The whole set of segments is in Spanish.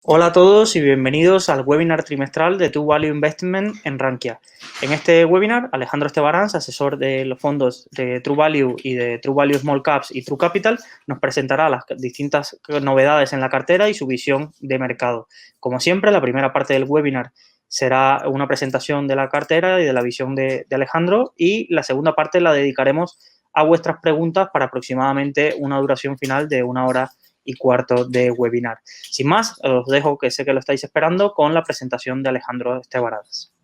Hola a todos y bienvenidos al webinar trimestral de True Value Investment en Rankia. En este webinar, Alejandro Estebarans, asesor de los fondos de True Value y de True Value Small Caps y True Capital, nos presentará las distintas novedades en la cartera y su visión de mercado. Como siempre, la primera parte del webinar será una presentación de la cartera y de la visión de Alejandro, y la segunda parte la dedicaremos a vuestras preguntas para aproximadamente una duración final de 1 hora y cuarto de webinar. Sin más, os dejo, que sé que lo estáis esperando, con la presentación de Alejandro Estebarans.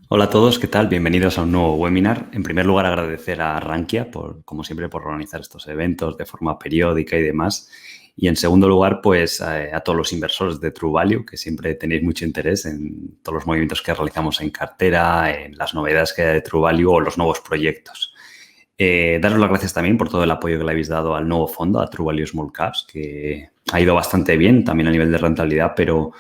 Hola a todos, ¿qué tal? Bienvenidos a un nuevo webinar. En primer lugar, agradecer a Rankia, como siempre, por organizar estos eventos de forma periódica y demás. Y en segundo lugar, pues a todos los inversores de True Value, que siempre tenéis mucho interés en todos los movimientos que realizamos en cartera, en las novedades que hay de True Value o los nuevos proyectos. Daros las gracias también por todo el apoyo que le habéis dado al nuevo fondo, a True Value Small Caps, que ha ido bastante bien también a nivel de rentabilidad, pero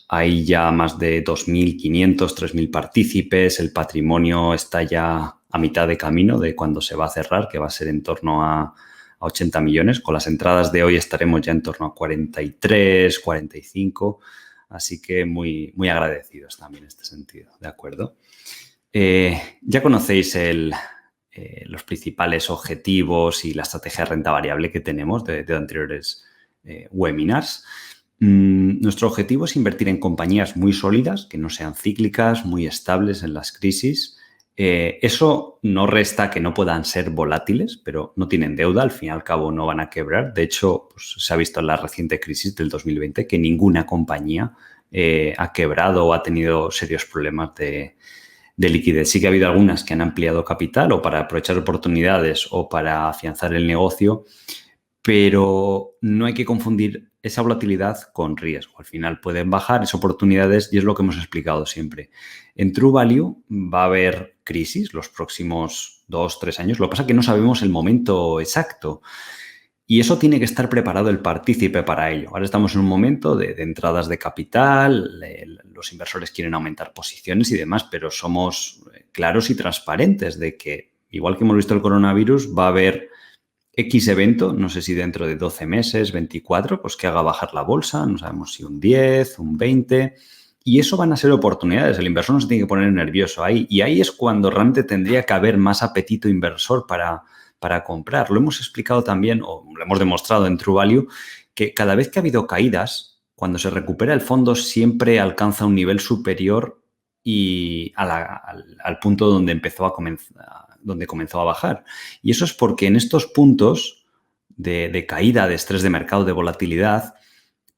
hay ya más de 2.500, 3.000 partícipes. El patrimonio está ya a mitad de camino de cuando se va a cerrar, que va a ser en torno a 80 millones. Con las entradas de hoy estaremos ya en torno a 43, 45. Así que muy, muy agradecidos también en este sentido. ¿De acuerdo? Ya conocéis los principales objetivos y la estrategia de renta variable que tenemos de anteriores webinars. Nuestro objetivo es invertir en compañías muy sólidas, que no sean cíclicas, muy estables en las crisis. Eso no resta que no puedan ser volátiles, pero no tienen deuda, al fin y al cabo no van a quebrar. De hecho, pues, se ha visto en la reciente crisis del 2020 que ninguna compañía ha quebrado o ha tenido serios problemas de liquidez. Sí que ha habido algunas que han ampliado capital o para aprovechar oportunidades o para afianzar el negocio, pero no hay que confundir esa volatilidad con riesgo. Al final pueden bajar esas oportunidades y es lo que hemos explicado siempre. En True Value va a haber crisis los próximos 2-3 años. Lo que pasa es que no sabemos el momento exacto y eso tiene que estar preparado el partícipe para ello. Ahora estamos en un momento de entradas de capital, los inversores quieren aumentar posiciones y demás, pero somos claros y transparentes de que, igual que hemos visto el coronavirus, va a haber X evento, no sé si dentro de 12 meses, 24, pues que haga bajar la bolsa, no sabemos si un 10, un 20, y eso van a ser oportunidades. El inversor no se tiene que poner nervioso ahí, y ahí es cuando realmente tendría que haber más apetito inversor para comprar. Lo hemos explicado también, o lo hemos demostrado en True Value, que cada vez que ha habido caídas, cuando se recupera el fondo siempre alcanza un nivel superior y al punto donde comenzó a bajar. Y eso es porque en estos puntos de caída, de estrés de mercado, de volatilidad,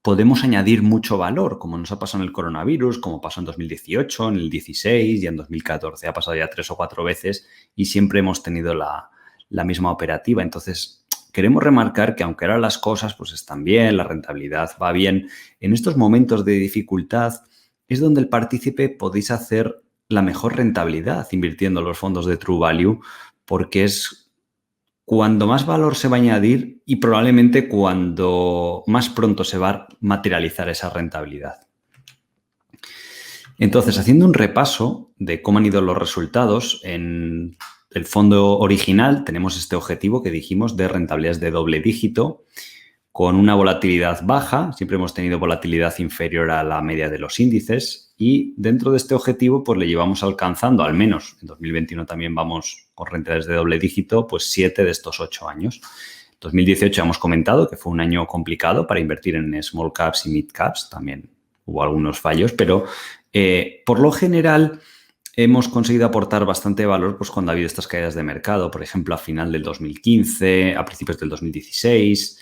podemos añadir mucho valor, como nos ha pasado en el coronavirus, como pasó en 2018, en el 16 y en 2014. Ha pasado ya 3 o 4 veces y siempre hemos tenido la misma operativa. Entonces, queremos remarcar que aunque ahora las cosas pues están bien, la rentabilidad va bien, en estos momentos de dificultad es donde el partícipe podéis hacer la mejor rentabilidad invirtiendo en los fondos de True Value, porque es cuando más valor se va a añadir y probablemente cuando más pronto se va a materializar esa rentabilidad. Entonces, haciendo un repaso de cómo han ido los resultados, en el fondo original tenemos este objetivo que dijimos de rentabilidades de doble dígito, con una volatilidad baja. Siempre hemos tenido volatilidad inferior a la media de los índices y dentro de este objetivo pues le llevamos alcanzando, al menos en 2021 también vamos con rentabilidades de doble dígito, pues 7 de estos 8 años. 2018 hemos comentado que fue un año complicado para invertir en small caps y mid caps, también hubo algunos fallos, pero por lo general hemos conseguido aportar bastante valor pues, cuando ha habido estas caídas de mercado, por ejemplo, a final del 2015, a principios del 2016,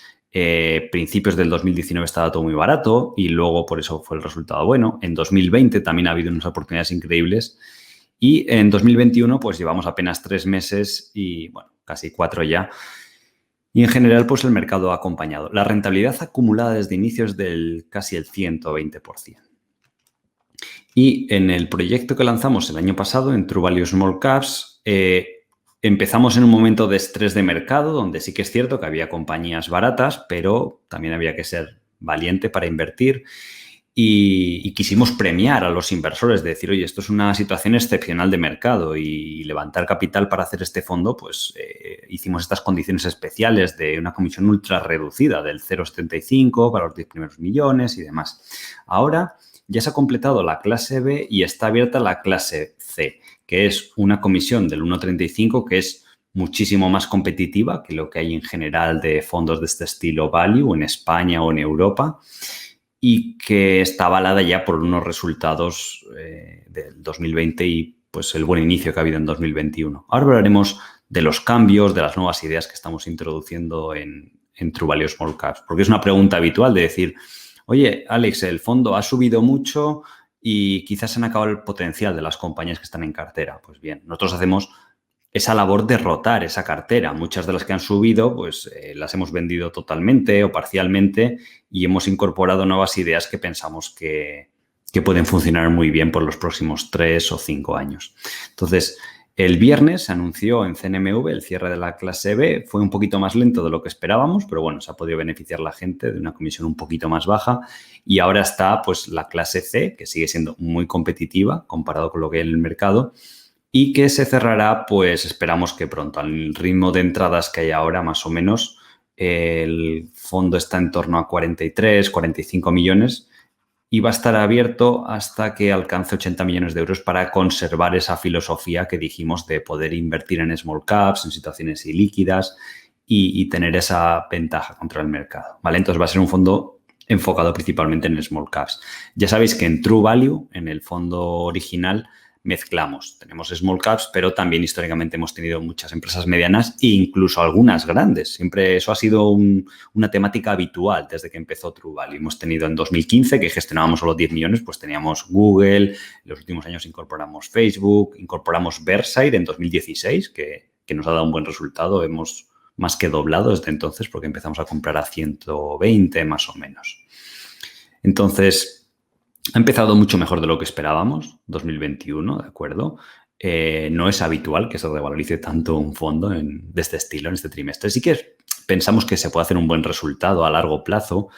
principios del 2019 estaba todo muy barato y luego por eso fue el resultado bueno. En 2020 también ha habido unas oportunidades increíbles y en 2021 pues llevamos apenas 3 meses y, bueno, casi 4 ya. Y en general, pues el mercado ha acompañado. La rentabilidad acumulada desde inicios del casi el 120%. Y en el proyecto que lanzamos el año pasado, en True Value Small Caps, empezamos en un momento de estrés de mercado, donde sí que es cierto que había compañías baratas, pero también había que ser valiente para invertir. y quisimos premiar a los inversores, de decir, oye, esto es una situación excepcional de mercado y levantar capital para hacer este fondo, pues hicimos estas condiciones especiales de una comisión ultra reducida del 0,75 para los 10 primeros millones y demás. Ahora ya se ha completado la clase B y está abierta la clase C, que es una comisión del 1,35 que es muchísimo más competitiva que lo que hay en general de fondos de este estilo value en España o en Europa, y que está avalada ya por unos resultados del 2020 y pues el buen inicio que ha habido en 2021. Ahora hablaremos de los cambios, de las nuevas ideas que estamos introduciendo en True Value Small Caps, porque es una pregunta habitual de decir, oye, Alex, el fondo ha subido mucho y quizás se han acabado el potencial de las compañías que están en cartera. Pues bien, nosotros hacemos esa labor de rotar esa cartera. Muchas de las que han subido, pues las hemos vendido totalmente o parcialmente y hemos incorporado nuevas ideas que pensamos que pueden funcionar muy bien por los próximos 3 o 5 años. Entonces, el viernes se anunció en CNMV el cierre de la clase B. Fue un poquito más lento de lo que esperábamos, pero bueno, se ha podido beneficiar la gente de una comisión un poquito más baja. Y ahora está pues la clase C, que sigue siendo muy competitiva comparado con lo que hay en el mercado, y que se cerrará, pues esperamos que pronto. Al ritmo de entradas que hay ahora, más o menos, el fondo está en torno a 43, 45 millones y va a estar abierto hasta que alcance 80 millones de euros para conservar esa filosofía que dijimos de poder invertir en small caps, en situaciones ilíquidas y tener esa ventaja contra el mercado, ¿vale? Entonces va a ser un fondo enfocado principalmente en small caps. Ya sabéis que en True Value, en el fondo original, mezclamos. Tenemos small caps, pero también históricamente hemos tenido muchas empresas medianas e incluso algunas grandes. Siempre eso ha sido una temática habitual desde que empezó True Value. Hemos tenido en 2015, que gestionábamos solo 10 millones, pues teníamos Google. En los últimos años incorporamos Facebook, incorporamos Versailles en 2016, que nos ha dado un buen resultado. Hemos más que doblado desde entonces porque empezamos a comprar a 120 más o menos. Entonces, ha empezado mucho mejor de lo que esperábamos, 2021, ¿de acuerdo? No es habitual que se revalorice tanto un fondo de este estilo en este trimestre. Sí que pensamos que se puede hacer un buen resultado a largo plazo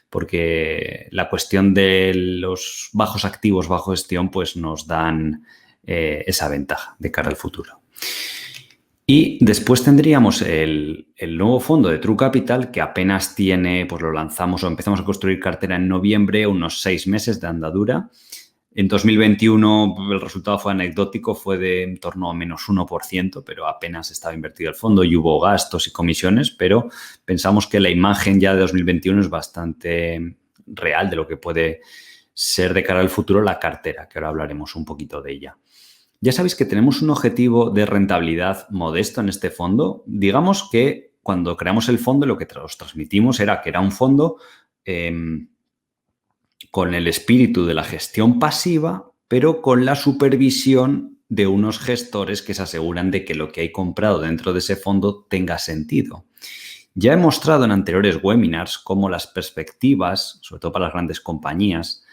porque la cuestión de los bajos activos bajo gestión pues nos dan esa ventaja de cara al futuro. Y después tendríamos el nuevo fondo de True Capital que apenas tiene, pues lo lanzamos o empezamos a construir cartera en noviembre, unos 6 meses de andadura. En 2021 el resultado fue anecdótico, fue de en torno a menos 1%, pero apenas estaba invertido el fondo y hubo gastos y comisiones, pero pensamos que la imagen ya de 2021 es bastante real de lo que puede ser de cara al futuro la cartera, que ahora hablaremos un poquito de ella. Ya sabéis que tenemos un objetivo de rentabilidad modesto en este fondo. Digamos que cuando creamos el fondo lo que os transmitimos era que era un fondo con el espíritu de la gestión pasiva, pero con la supervisión de unos gestores que se aseguran de que lo que hay comprado dentro de ese fondo tenga sentido. Ya he mostrado en anteriores webinars cómo las perspectivas, sobre todo para las grandes compañías,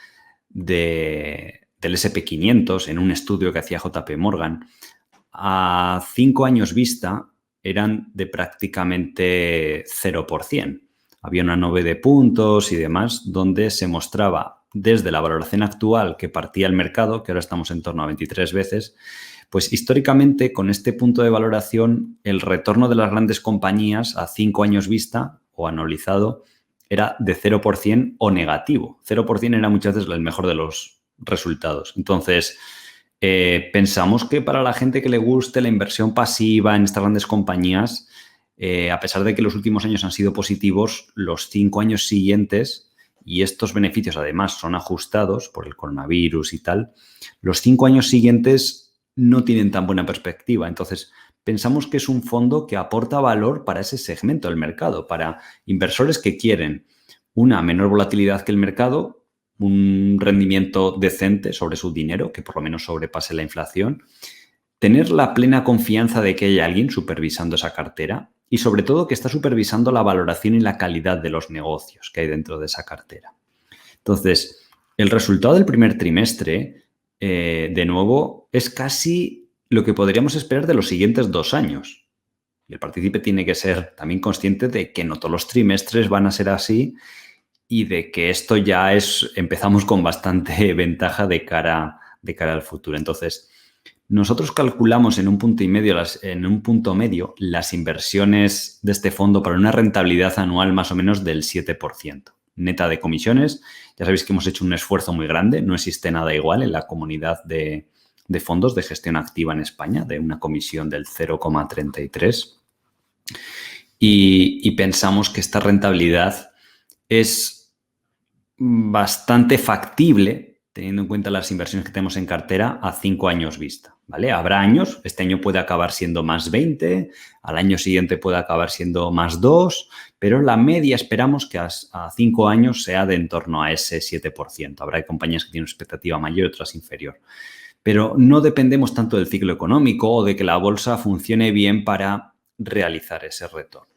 del SP500 en un estudio que hacía JP Morgan, a 5 años vista eran de prácticamente 0%. Había una nube de puntos y demás donde se mostraba desde la valoración actual que partía el mercado, que ahora estamos en torno a 23 veces, pues históricamente con este punto de valoración el retorno de las grandes compañías a 5 años vista o anualizado era de 0% o negativo. 0% era muchas veces el mejor de los resultados. Entonces, pensamos que para la gente que le guste la inversión pasiva en estas grandes compañías, a pesar de que los últimos años han sido positivos, los 5 años siguientes, y estos beneficios además son ajustados por el coronavirus y tal, los 5 años siguientes no tienen tan buena perspectiva. Entonces, pensamos que es un fondo que aporta valor para ese segmento del mercado, para inversores que quieren una menor volatilidad que el mercado, un rendimiento decente sobre su dinero, que por lo menos sobrepase la inflación, tener la plena confianza de que hay alguien supervisando esa cartera y sobre todo que está supervisando la valoración y la calidad de los negocios que hay dentro de esa cartera. Entonces, el resultado del primer trimestre, de nuevo, es casi lo que podríamos esperar de los siguientes 2 años. Y el partícipe tiene que ser también consciente de que no todos los trimestres van a ser así y de que esto ya empezamos con bastante ventaja de cara al futuro. Entonces, nosotros calculamos en un punto medio las inversiones de este fondo para una rentabilidad anual más o menos del 7%, neta de comisiones. Ya sabéis que hemos hecho un esfuerzo muy grande, no existe nada igual en la comunidad de fondos de gestión activa en España, de una comisión del 0,33. Y pensamos que esta rentabilidad es bastante factible teniendo en cuenta las inversiones que tenemos en cartera a 5 años vista, ¿vale? Habrá años, este año puede acabar siendo más 20, al año siguiente puede acabar siendo más 2, pero la media esperamos que a 5 años sea de en torno a ese 7%. Habrá compañías que tienen una expectativa mayor y otras inferior. Pero no dependemos tanto del ciclo económico o de que la bolsa funcione bien para realizar ese retorno.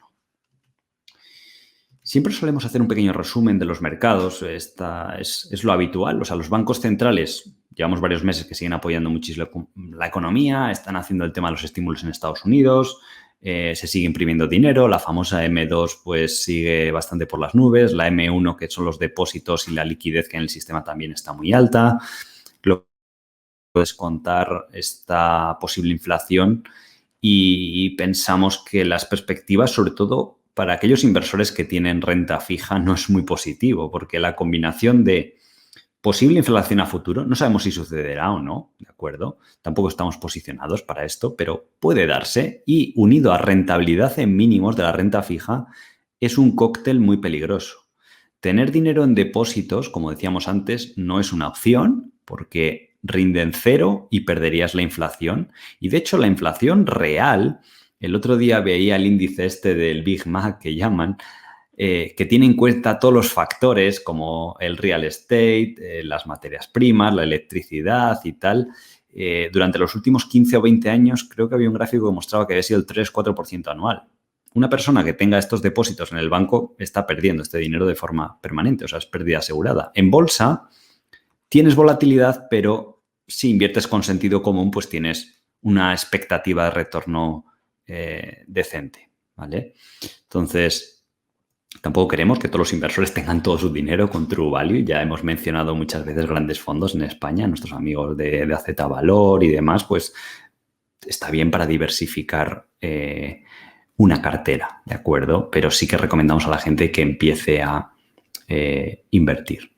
Siempre solemos hacer un pequeño resumen de los mercados. Esta es lo habitual. O sea, los bancos centrales, llevamos varios meses que siguen apoyando muchísimo la economía, están haciendo el tema de los estímulos en Estados Unidos, se sigue imprimiendo dinero, la famosa M2 pues sigue bastante por las nubes, la M1 que son los depósitos y la liquidez que en el sistema también está muy alta. Lo que puedes contar esta posible inflación y pensamos que las perspectivas, sobre todo para aquellos inversores que tienen renta fija, no es muy positivo, porque la combinación de posible inflación a futuro, no sabemos si sucederá o no, ¿de acuerdo? Tampoco estamos posicionados para esto, pero puede darse y unido a rentabilidad en mínimos de la renta fija, es un cóctel muy peligroso. Tener dinero en depósitos, como decíamos antes, no es una opción porque rinden cero y perderías la inflación. Y de hecho, la inflación real, el otro día veía el índice del Big Mac que llaman, que tiene en cuenta todos los factores como el real estate, las materias primas, la electricidad y tal. Durante los últimos 15 o 20 años creo que había un gráfico que mostraba que había sido el 3-4% anual. Una persona que tenga estos depósitos en el banco está perdiendo este dinero de forma permanente, o sea, es pérdida asegurada. En bolsa tienes volatilidad, pero si inviertes con sentido común, pues tienes una expectativa de retorno decente, ¿vale? Entonces, tampoco queremos que todos los inversores tengan todo su dinero con True Value. Ya hemos mencionado muchas veces grandes fondos en España, nuestros amigos de AZ Valor y demás, pues está bien para diversificar una cartera, ¿de acuerdo? Pero sí que recomendamos a la gente que empiece a invertir.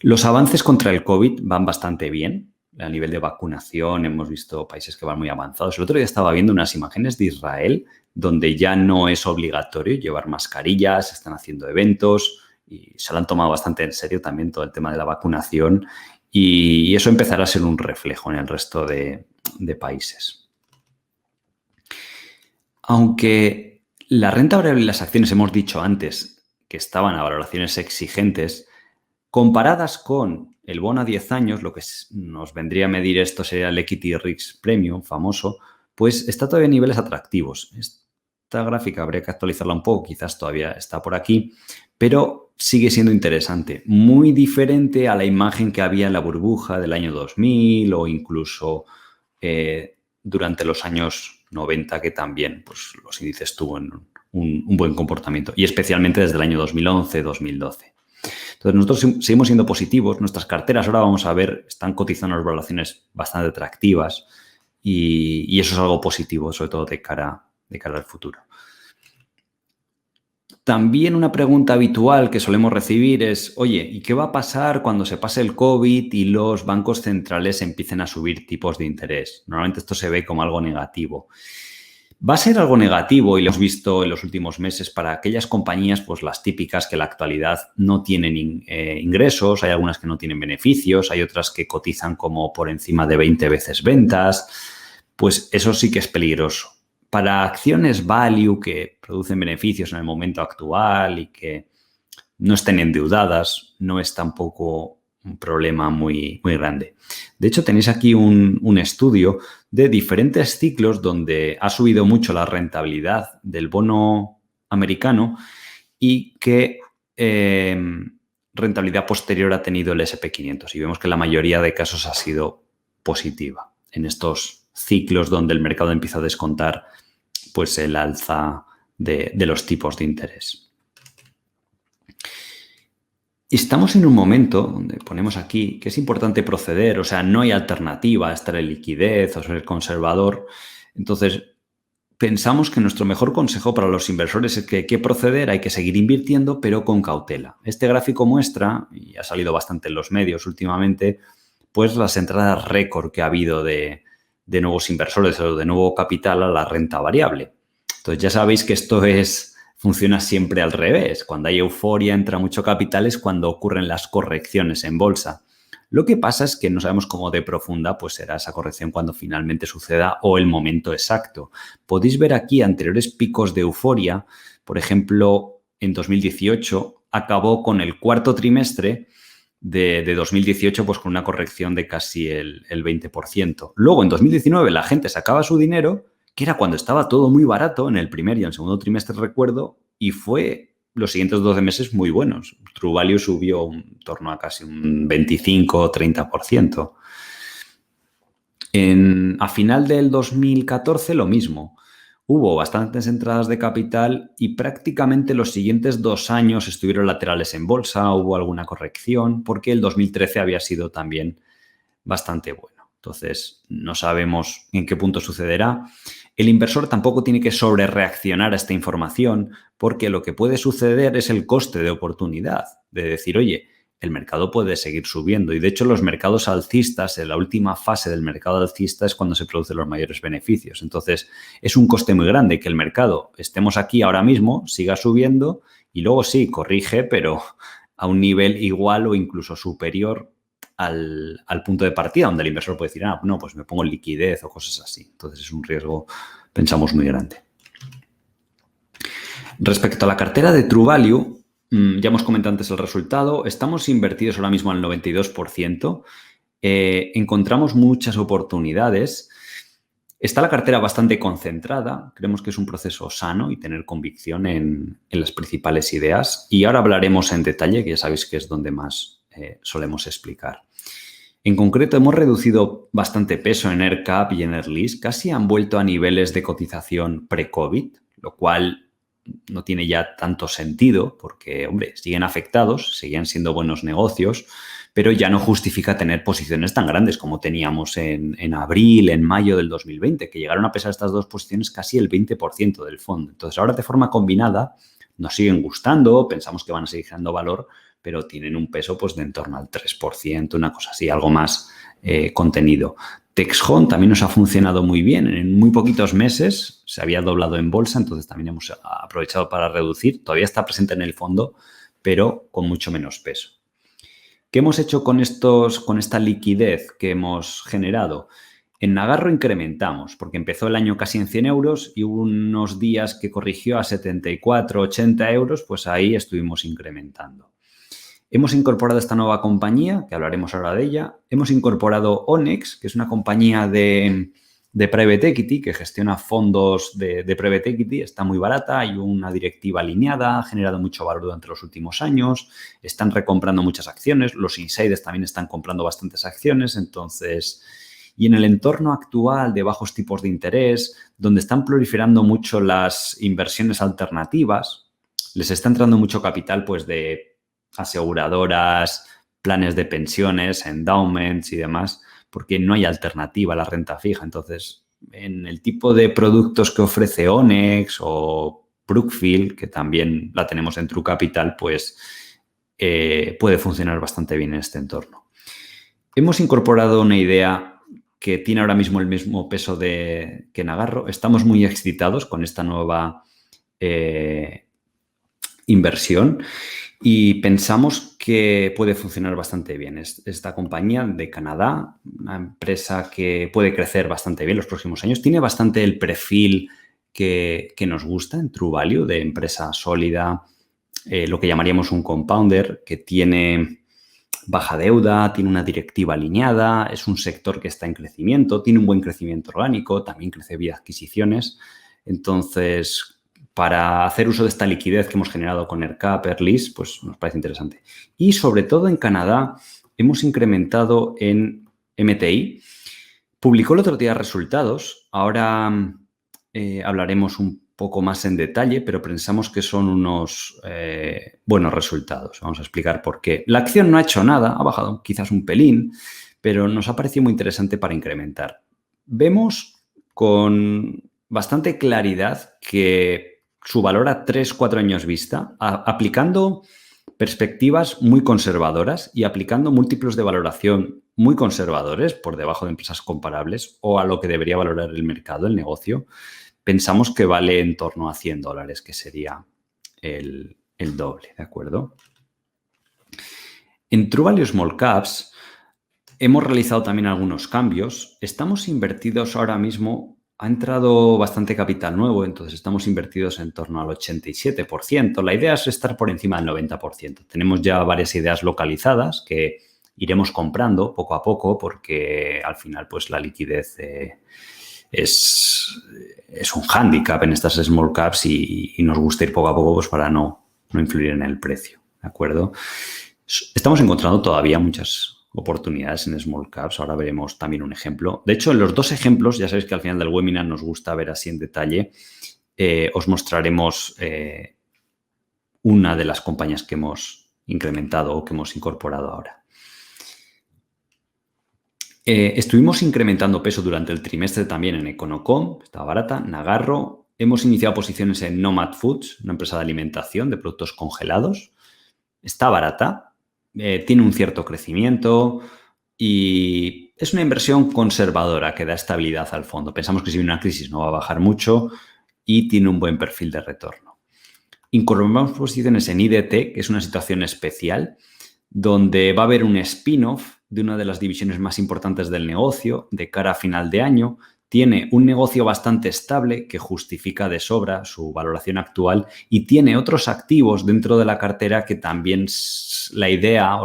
Los avances contra el COVID van bastante bien. A nivel de vacunación hemos visto países que van muy avanzados. El otro día estaba viendo unas imágenes de Israel donde ya no es obligatorio llevar mascarillas, se están haciendo eventos y se lo han tomado bastante en serio también todo el tema de la vacunación y eso empezará a ser un reflejo en el resto de países. Aunque la renta variable y las acciones hemos dicho antes que estaban a valoraciones exigentes, comparadas con el bono a 10 años, lo que nos vendría a medir esto sería el Equity Risk Premium famoso, pues está todavía a niveles atractivos. Esta gráfica habría que actualizarla un poco, quizás todavía está por aquí, pero sigue siendo interesante. Muy diferente a la imagen que había en la burbuja del año 2000 o incluso durante los años 90, que también pues, los índices tuvieron un buen comportamiento, y especialmente desde el año 2011-2012. Entonces, nosotros seguimos siendo positivos. Nuestras carteras, ahora vamos a ver, están cotizando unas valoraciones bastante atractivas y eso es algo positivo, sobre todo de cara al futuro. También una pregunta habitual que solemos recibir es, oye, ¿y qué va a pasar cuando se pase el COVID y los bancos centrales empiecen a subir tipos de interés? Normalmente esto se ve como algo negativo. Va a ser algo negativo y lo hemos visto en los últimos meses para aquellas compañías, pues las típicas que en la actualidad no tienen ingresos, hay algunas que no tienen beneficios, hay otras que cotizan como por encima de 20 veces ventas, pues eso sí que es peligroso. Para acciones value que producen beneficios en el momento actual y que no estén endeudadas, no es tampoco un problema muy, muy grande. De hecho, tenéis aquí un estudio de diferentes ciclos donde ha subido mucho la rentabilidad del bono americano y qué rentabilidad posterior ha tenido el S&P 500. Y vemos que la mayoría de casos ha sido positiva en estos ciclos donde el mercado empieza a descontar pues, el alza de los tipos de interés. estamos en un momento donde ponemos aquí que es importante proceder, o sea, no hay alternativa a estar en liquidez o ser conservador. Entonces, pensamos que nuestro mejor consejo para los inversores es que hay que proceder, hay que seguir invirtiendo, pero con cautela. Este gráfico muestra, y ha salido bastante en los medios últimamente, pues las entradas récord que ha habido de nuevos inversores o de nuevo capital a la renta variable. Entonces ya sabéis que funciona siempre al revés. Cuando hay euforia, entra mucho capital, es cuando ocurren las correcciones en bolsa. Lo que pasa es que no sabemos cómo de profunda pues será esa corrección cuando finalmente suceda o el momento exacto. Podéis ver aquí anteriores picos de euforia. Por ejemplo, en 2018 acabó con el cuarto trimestre de 2018 pues con una corrección de casi el 20%. Luego, en 2019, la gente sacaba su dinero, que era cuando estaba todo muy barato, en el primer y el segundo trimestre, recuerdo, y fue los siguientes 12 meses muy buenos. True Value subió en torno a casi un 25-30%. A final del 2014 lo mismo. Hubo bastantes entradas de capital y prácticamente los siguientes 2 años estuvieron laterales en bolsa, hubo alguna corrección, porque el 2013 había sido también bastante bueno. Entonces, no sabemos en qué punto sucederá. El inversor tampoco tiene que sobrereaccionar a esta información, porque lo que puede suceder es el coste de oportunidad, de decir, oye, el mercado puede seguir subiendo. Y de hecho, los mercados alcistas, en la última fase del mercado alcista es cuando se producen los mayores beneficios. Entonces, es un coste muy grande que el mercado, estemos aquí ahora mismo, siga subiendo y luego sí, corrige, pero a un nivel igual o incluso superior al punto de partida, donde el inversor puede decir, no, pues me pongo en liquidez o cosas así. Entonces, es un riesgo, pensamos, muy grande. Respecto a la cartera de True Value, ya hemos comentado antes el resultado. Estamos invertidos ahora mismo al 92%. Encontramos muchas oportunidades. Está la cartera bastante concentrada. Creemos que es un proceso sano y tener convicción en las principales ideas. Y ahora hablaremos en detalle, que ya sabéis que es donde más solemos explicar. En concreto, hemos reducido bastante peso en AirCap y en Airlist. Casi han vuelto a niveles de cotización pre-COVID, lo cual no tiene ya tanto sentido porque, hombre, siguen afectados, siguen siendo buenos negocios, pero ya no justifica tener posiciones tan grandes como teníamos en abril, en mayo del 2020, que llegaron a pesar estas dos posiciones casi el 20% del fondo. Entonces, ahora de forma combinada nos siguen gustando, pensamos que van a seguir generando valor, pero tienen un peso pues de en torno al 3%, una cosa así, algo más contenido. Texhon también nos ha funcionado muy bien. En muy poquitos meses se había doblado en bolsa, entonces también hemos aprovechado para reducir. Todavía está presente en el fondo, pero con mucho menos peso. ¿Qué hemos hecho con esta liquidez que hemos generado? En Nagarro incrementamos, porque empezó el año casi en 100 euros y hubo unos días que corrigió a 74, 80 euros, pues ahí estuvimos incrementando. Hemos incorporado esta nueva compañía, que hablaremos ahora de ella. Hemos incorporado Onex, que es una compañía de Private Equity, que gestiona fondos de Private Equity. Está muy barata, hay una directiva alineada, ha generado mucho valor durante los últimos años. Están recomprando muchas acciones. Los insiders también están comprando bastantes acciones. Entonces, y en el entorno actual de bajos tipos de interés, donde están proliferando mucho las inversiones alternativas, les está entrando mucho capital pues de aseguradoras, planes de pensiones, endowments y demás, porque no hay alternativa a la renta fija. Entonces, en el tipo de productos que ofrece Onex o Brookfield, que también la tenemos en True Capital, pues puede funcionar bastante bien en este entorno. Hemos incorporado una idea que tiene ahora mismo el mismo peso que Nagarro. Estamos muy excitados con esta nueva inversión y pensamos que puede funcionar bastante bien. Esta compañía de Canadá, una empresa que puede crecer bastante bien los próximos años, tiene bastante el perfil que nos gusta en True Value, de empresa sólida, lo que llamaríamos un compounder, que tiene baja deuda, tiene una directiva alineada, es un sector que está en crecimiento, tiene un buen crecimiento orgánico, también crece vía adquisiciones. Entonces, para hacer uso de esta liquidez que hemos generado con AirCap, Airlist, pues nos parece interesante. Y sobre todo en Canadá hemos incrementado en MTI. Publicó el otro día resultados. Ahora hablaremos un poco más en detalle, pero pensamos que son unos buenos resultados. Vamos a explicar por qué. La acción no ha hecho nada, ha bajado quizás un pelín, pero nos ha parecido muy interesante para incrementar. Vemos con bastante claridad que su valor a 3-4 años vista, aplicando perspectivas muy conservadoras y aplicando múltiplos de valoración muy conservadores por debajo de empresas comparables o a lo que debería valorar el mercado, el negocio, pensamos que vale en torno a $100, que sería el doble, ¿de acuerdo? En True Value Small Caps hemos realizado también algunos cambios. Estamos invertidos ahora mismo, ha entrado bastante capital nuevo, entonces estamos invertidos en torno al 87%. La idea es estar por encima del 90%. Tenemos ya varias ideas localizadas que iremos comprando poco a poco porque al final pues la liquidez es un hándicap en estas small caps y nos gusta ir poco a poco pues para no influir en el precio, ¿de acuerdo? Estamos encontrando todavía muchas oportunidades en small caps. Ahora veremos también un ejemplo. De hecho, en los dos ejemplos, ya sabéis que al final del webinar nos gusta ver así en detalle, os mostraremos una de las compañías que hemos incrementado o que hemos incorporado ahora. Estuvimos incrementando peso durante el trimestre también en Econocom, estaba barata, Nagarro. Hemos iniciado posiciones en Nomad Foods, una empresa de alimentación de productos congelados. Está barata, tiene un cierto crecimiento y es una inversión conservadora que da estabilidad al fondo. Pensamos que si viene una crisis no va a bajar mucho y tiene un buen perfil de retorno. Incorporamos posiciones en IDT, que es una situación especial, donde va a haber un spin-off de una de las divisiones más importantes del negocio de cara a final de año. Tiene un negocio bastante estable que justifica de sobra su valoración actual y tiene otros activos dentro de la cartera que también la idea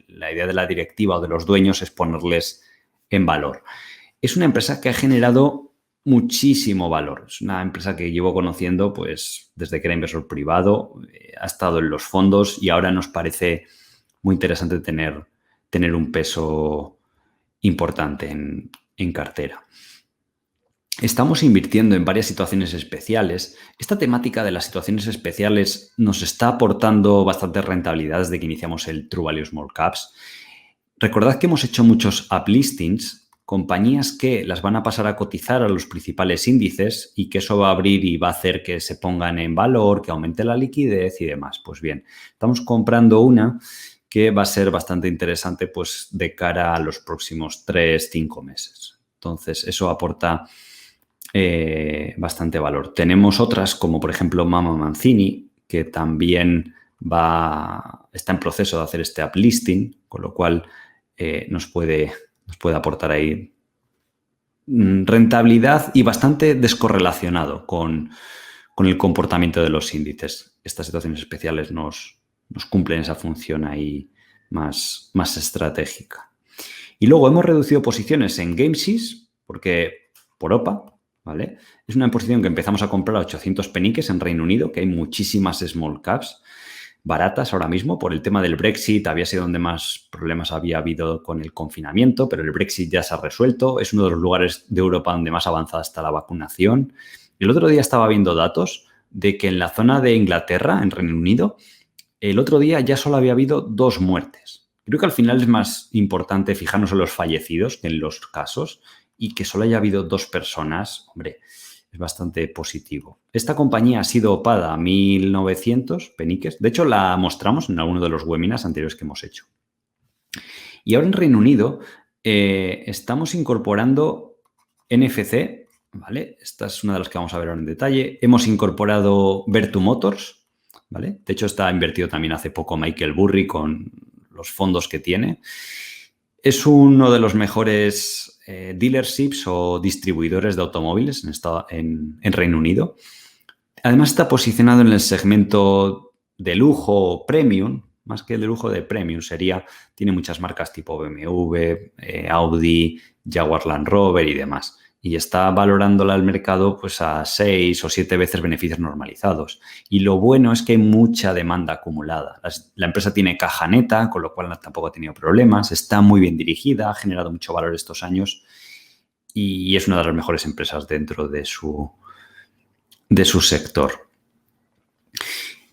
de la directiva o de los dueños es ponerles en valor. Es una empresa que ha generado muchísimo valor. Es una empresa que llevo conociendo pues desde que era inversor privado, ha estado en los fondos y ahora nos parece muy interesante tener un peso importante en cartera. Estamos invirtiendo en varias situaciones especiales. Esta temática de las situaciones especiales nos está aportando bastantes rentabilidades desde que iniciamos el True Value Small Caps. Recordad que hemos hecho muchos uplistings, compañías que las van a pasar a cotizar a los principales índices y que eso va a abrir y va a hacer que se pongan en valor, que aumente la liquidez y demás. Pues bien, estamos comprando una que va a ser bastante interesante pues, de cara a los próximos 3-5 meses. Entonces, eso aporta bastante valor. Tenemos otras como, por ejemplo, Mama Mancini, que también está en proceso de hacer este uplisting, con lo cual nos puede aportar ahí rentabilidad y bastante descorrelacionado con el comportamiento de los índices. Estas situaciones especiales nos cumplen esa función ahí más estratégica. Y luego hemos reducido posiciones en Gamesys, porque por OPA, ¿vale? Es una posición que empezamos a comprar a 800 peniques en Reino Unido, que hay muchísimas small caps baratas ahora mismo. Por el tema del Brexit había sido donde más problemas había habido con el confinamiento, pero el Brexit ya se ha resuelto. Es uno de los lugares de Europa donde más avanzada está la vacunación. El otro día estaba viendo datos de que en la zona de Inglaterra, en Reino Unido, el otro día ya solo había habido 2 muertes. Creo que al final es más importante fijarnos en los fallecidos que en los casos y que solo haya habido 2 personas, hombre, es bastante positivo. Esta compañía ha sido opada a 1.900 peniques. De hecho, la mostramos en alguno de los webinars anteriores que hemos hecho. Y ahora en Reino Unido estamos incorporando NFC, ¿vale? Esta es una de las que vamos a ver ahora en detalle. Hemos incorporado Vertu Motors, ¿vale? De hecho, está invertido también hace poco Michael Burry con los fondos que tiene. Es uno de los mejores dealerships o distribuidores de automóviles en Reino Unido. Además, está posicionado en el segmento de lujo o premium, más que de lujo, de premium. Tiene muchas marcas tipo BMW, Audi, Jaguar Land Rover y demás. Y está valorándola al mercado pues, a 6 o 7 veces beneficios normalizados. Y lo bueno es que hay mucha demanda acumulada. La empresa tiene caja neta, con lo cual tampoco ha tenido problemas. Está muy bien dirigida, ha generado mucho valor estos años y es una de las mejores empresas dentro de su de su sector.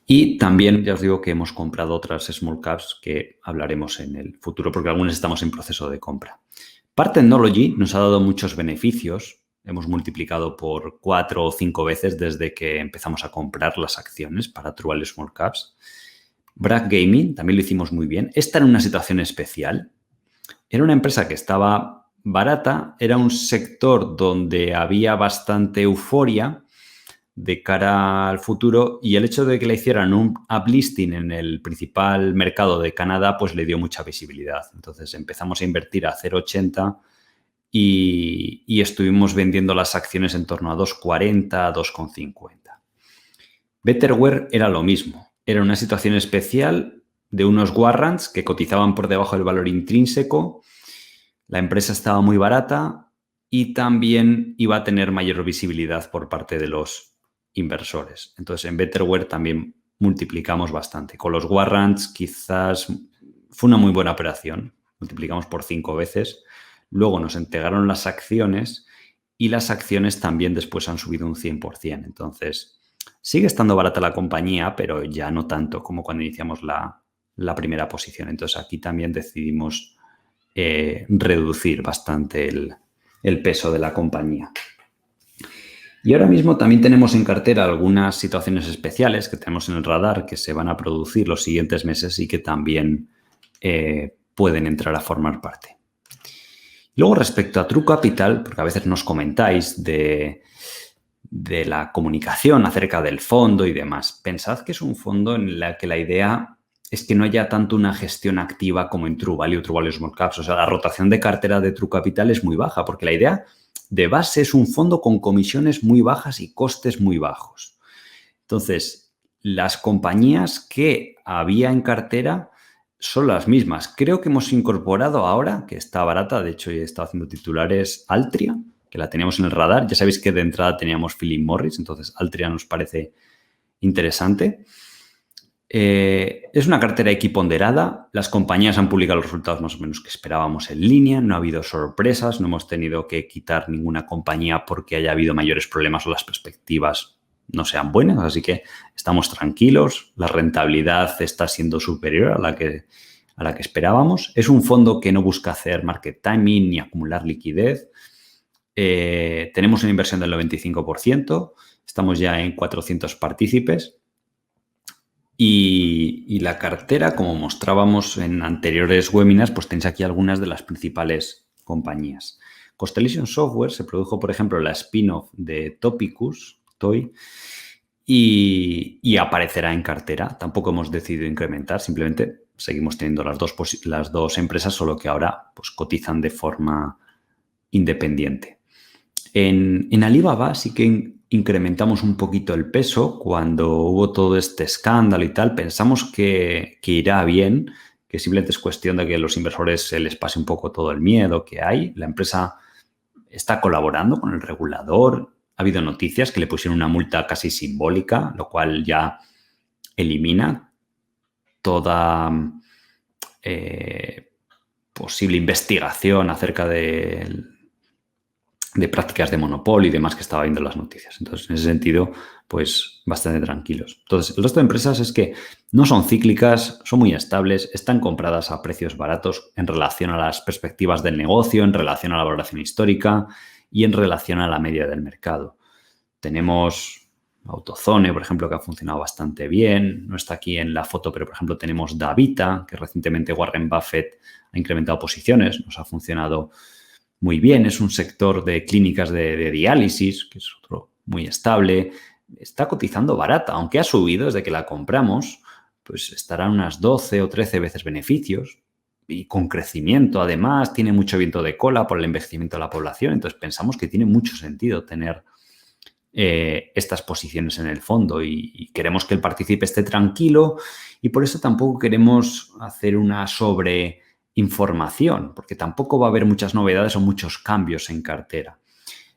Y también ya os digo que hemos comprado otras small caps que hablaremos en el futuro porque algunas estamos en proceso de compra. Part Technology nos ha dado muchos beneficios. Hemos multiplicado por 4 o 5 veces desde que empezamos a comprar las acciones para True Value Small Caps. Bragg Gaming también lo hicimos muy bien. Esta era una situación especial. Era una empresa que estaba barata, era un sector donde había bastante euforia de cara al futuro y el hecho de que le hicieran un uplisting en el principal mercado de Canadá pues le dio mucha visibilidad. Entonces empezamos a invertir a 0,80 y estuvimos vendiendo las acciones en torno a 2,40, 2,50. Betterware era lo mismo. Era una situación especial de unos warrants que cotizaban por debajo del valor intrínseco. La empresa estaba muy barata y también iba a tener mayor visibilidad por parte de los inversores. Entonces, en Betterware también multiplicamos bastante. Con los warrants quizás fue una muy buena operación. Multiplicamos por 5 veces. Luego nos entregaron las acciones y las acciones también después han subido un 100%. Entonces, sigue estando barata la compañía, pero ya no tanto como cuando iniciamos la primera posición. Entonces, aquí también decidimos reducir bastante el peso de la compañía. Y ahora mismo también tenemos en cartera algunas situaciones especiales que tenemos en el radar que se van a producir los siguientes meses y que también pueden entrar a formar parte. Luego, respecto a True Capital, porque a veces nos comentáis de la comunicación acerca del fondo y demás, pensad que es un fondo en el que la idea es que no haya tanto una gestión activa como en True Value Small Caps. O sea, la rotación de cartera de True Capital es muy baja porque la idea de base es un fondo con comisiones muy bajas y costes muy bajos. Entonces, las compañías que había en cartera son las mismas. Creo que hemos incorporado ahora, que está barata, de hecho he estado haciendo titulares, Altria, que la teníamos en el radar. Ya sabéis que de entrada teníamos Philip Morris, entonces Altria nos parece interesante. Es una cartera equiponderada. Las compañías han publicado los resultados más o menos que esperábamos en línea. No ha habido sorpresas. No hemos tenido que quitar ninguna compañía porque haya habido mayores problemas o las perspectivas no sean buenas. Así que estamos tranquilos. La rentabilidad está siendo superior a la que esperábamos. Es un fondo que no busca hacer market timing ni acumular liquidez. Tenemos una inversión del 95%. Estamos ya en 400 partícipes. Y la cartera, como mostrábamos en anteriores webinars, pues tenéis aquí algunas de las principales compañías. Constellation Software se produjo, por ejemplo, la spin-off de Topicus, TOY, y aparecerá en cartera. Tampoco hemos decidido incrementar, simplemente seguimos teniendo las dos empresas, solo que ahora pues, cotizan de forma independiente. En Alibaba sí que incrementamos un poquito el peso cuando hubo todo este escándalo y tal. Pensamos que irá bien, que simplemente es cuestión de que a los inversores se les pase un poco todo el miedo que hay. La empresa está colaborando con el regulador. Ha habido noticias que le pusieron una multa casi simbólica, lo cual ya elimina toda posible investigación acerca de prácticas de monopolio y demás que estaba viendo en las noticias. Entonces, en ese sentido, pues bastante tranquilos. Entonces, el resto de empresas es que no son cíclicas, son muy estables, están compradas a precios baratos en relación a las perspectivas del negocio, en relación a la valoración histórica y en relación a la media del mercado. Tenemos AutoZone, por ejemplo, que ha funcionado bastante bien. No está aquí en la foto, pero, por ejemplo, tenemos Davita, que recientemente Warren Buffett ha incrementado posiciones, nos ha funcionado muy bien. Es un sector de clínicas de diálisis, que es otro muy estable. Está cotizando barata, aunque ha subido desde que la compramos, pues estará unas 12 o 13 veces beneficios y con crecimiento. Además, tiene mucho viento de cola por el envejecimiento de la población. Entonces, pensamos que tiene mucho sentido tener estas posiciones en el fondo y queremos que el partícipe esté tranquilo y por eso tampoco queremos hacer una sobreinformación, porque tampoco va a haber muchas novedades o muchos cambios en cartera.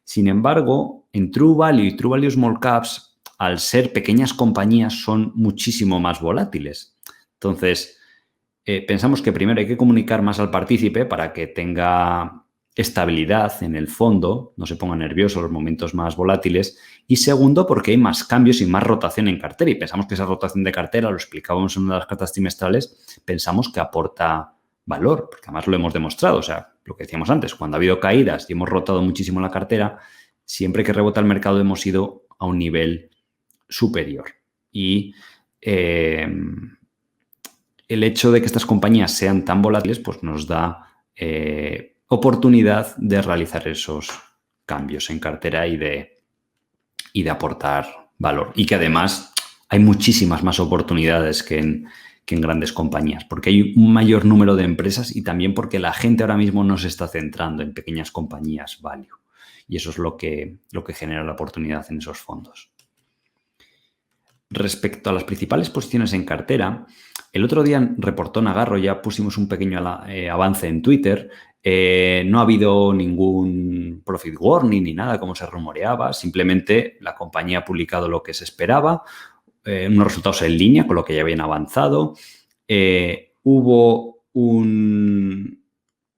Sin embargo, en True Value y True Value Small Caps, al ser pequeñas compañías, son muchísimo más volátiles. Entonces, pensamos que primero hay que comunicar más al partícipe para que tenga estabilidad en el fondo, no se ponga nervioso en los momentos más volátiles. Y segundo, porque hay más cambios y más rotación en cartera. Y pensamos que esa rotación de cartera, lo explicábamos en una de las cartas trimestrales, pensamos que aporta valor, porque además lo hemos demostrado. O sea, lo que decíamos antes, cuando ha habido caídas y hemos rotado muchísimo la cartera, siempre que rebota el mercado hemos ido a un nivel superior. Y el hecho de que estas compañías sean tan volátiles, pues nos da oportunidad de realizar esos cambios en cartera y de aportar valor. Y que además hay muchísimas más oportunidades que en grandes compañías, porque hay un mayor número de empresas y también porque la gente ahora mismo no se está centrando en pequeñas compañías value. Y eso es lo que genera la oportunidad en esos fondos. Respecto a las principales posiciones en cartera, el otro día reportó Nagarro, ya pusimos un pequeño avance en Twitter. No ha habido ningún profit warning ni nada como se rumoreaba. Simplemente la compañía ha publicado lo que se esperaba, unos resultados en línea con lo que ya habían avanzado. Hubo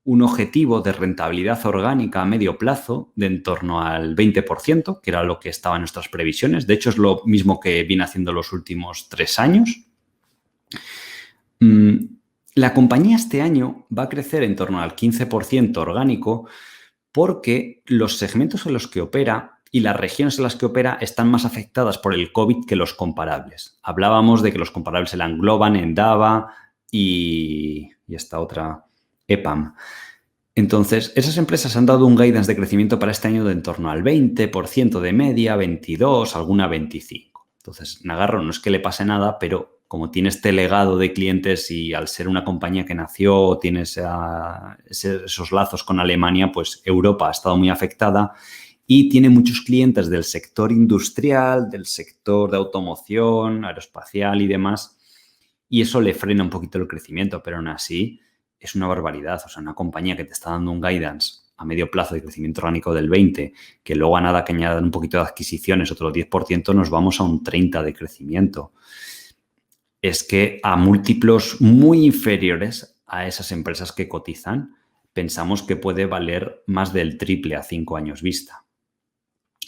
un objetivo de rentabilidad orgánica a medio plazo de en torno al 20%, que era lo que estaba en nuestras previsiones. De hecho, es lo mismo que viene haciendo los últimos 3 años. La compañía este año va a crecer en torno al 15% orgánico porque los segmentos en los que opera y las regiones en las que opera están más afectadas por el COVID que los comparables. Hablábamos de que los comparables eran Globant, Endava y esta otra, EPAM. Entonces, esas empresas han dado un guidance de crecimiento para este año de en torno al 20% de media, 22%, alguna 25%. Entonces, Nagarro no es que le pase nada, pero como tiene este legado de clientes y al ser una compañía que nació, tiene esos lazos con Alemania, pues Europa ha estado muy afectada y tiene muchos clientes del sector industrial, del sector de automoción, aeroespacial y demás, y eso le frena un poquito el crecimiento, pero aún así es una barbaridad. O sea, una compañía que te está dando un guidance a medio plazo de crecimiento orgánico del 20%, que luego a nada que añadan un poquito de adquisiciones, otro 10%, nos vamos a un 30% de crecimiento. Es que a múltiplos muy inferiores a esas empresas que cotizan, pensamos que puede valer más del triple a 5 años vista.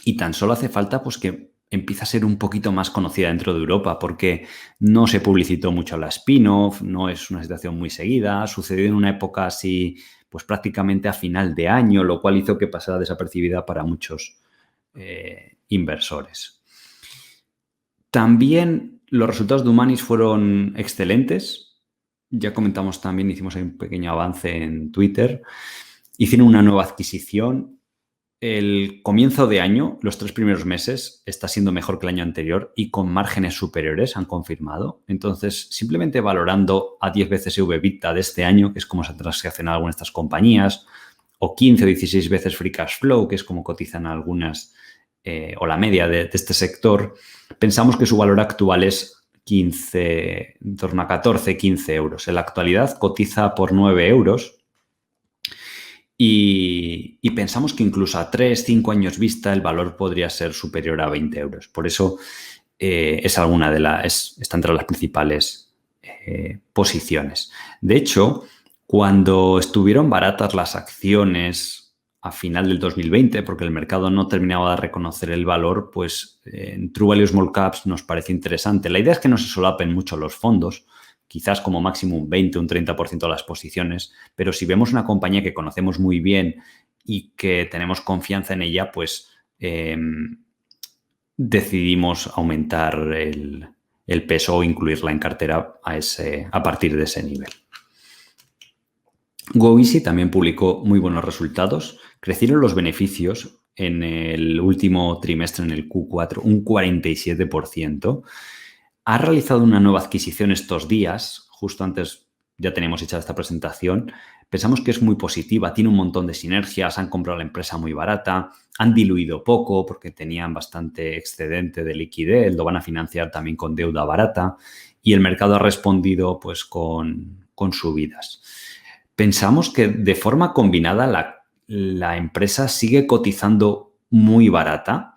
Y tan solo hace falta pues que empieza a ser un poquito más conocida dentro de Europa porque no se publicitó mucho la spin-off, no es una situación muy seguida, sucedió en una época así pues prácticamente a final de año, lo cual hizo que pasara desapercibida para muchos inversores. También los resultados de Humanis fueron excelentes. Ya comentamos también, hicimos ahí un pequeño avance en Twitter. Hicieron una nueva adquisición. El comienzo de año, los 3 primeros meses, está siendo mejor que el año anterior y con márgenes superiores, han confirmado. Entonces, simplemente valorando a 10 veces EV/EBITDA de este año, que es como se transaccionan algunas de estas compañías, o 15 o 16 veces Free Cash Flow, que es como cotizan algunas, o la media de este sector, pensamos que su valor actual es 15, en torno a 14, 15 euros. En la actualidad cotiza por 9 euros. Y pensamos que incluso a 3, 5 años vista el valor podría ser superior a 20 euros. Por eso está entre las principales posiciones. De hecho, cuando estuvieron baratas las acciones a final del 2020, porque el mercado no terminaba de reconocer el valor, pues en True Value Small Caps nos parece interesante. La idea es que no se solapen mucho los fondos, quizás como máximo un 20, un 30% de las posiciones, pero si vemos una compañía que conocemos muy bien y que tenemos confianza en ella, pues decidimos aumentar el peso o incluirla en cartera a partir de ese nivel. GoEasy también publicó muy buenos resultados. Crecieron los beneficios en el último trimestre, en el Q4, un 47%. Ha realizado una nueva adquisición estos días, justo antes ya teníamos hecha esta presentación. Pensamos que es muy positiva, tiene un montón de sinergias, han comprado la empresa muy barata, han diluido poco porque tenían bastante excedente de liquidez, lo van a financiar también con deuda barata y el mercado ha respondido pues con subidas. Pensamos que de forma combinada la empresa sigue cotizando muy barata,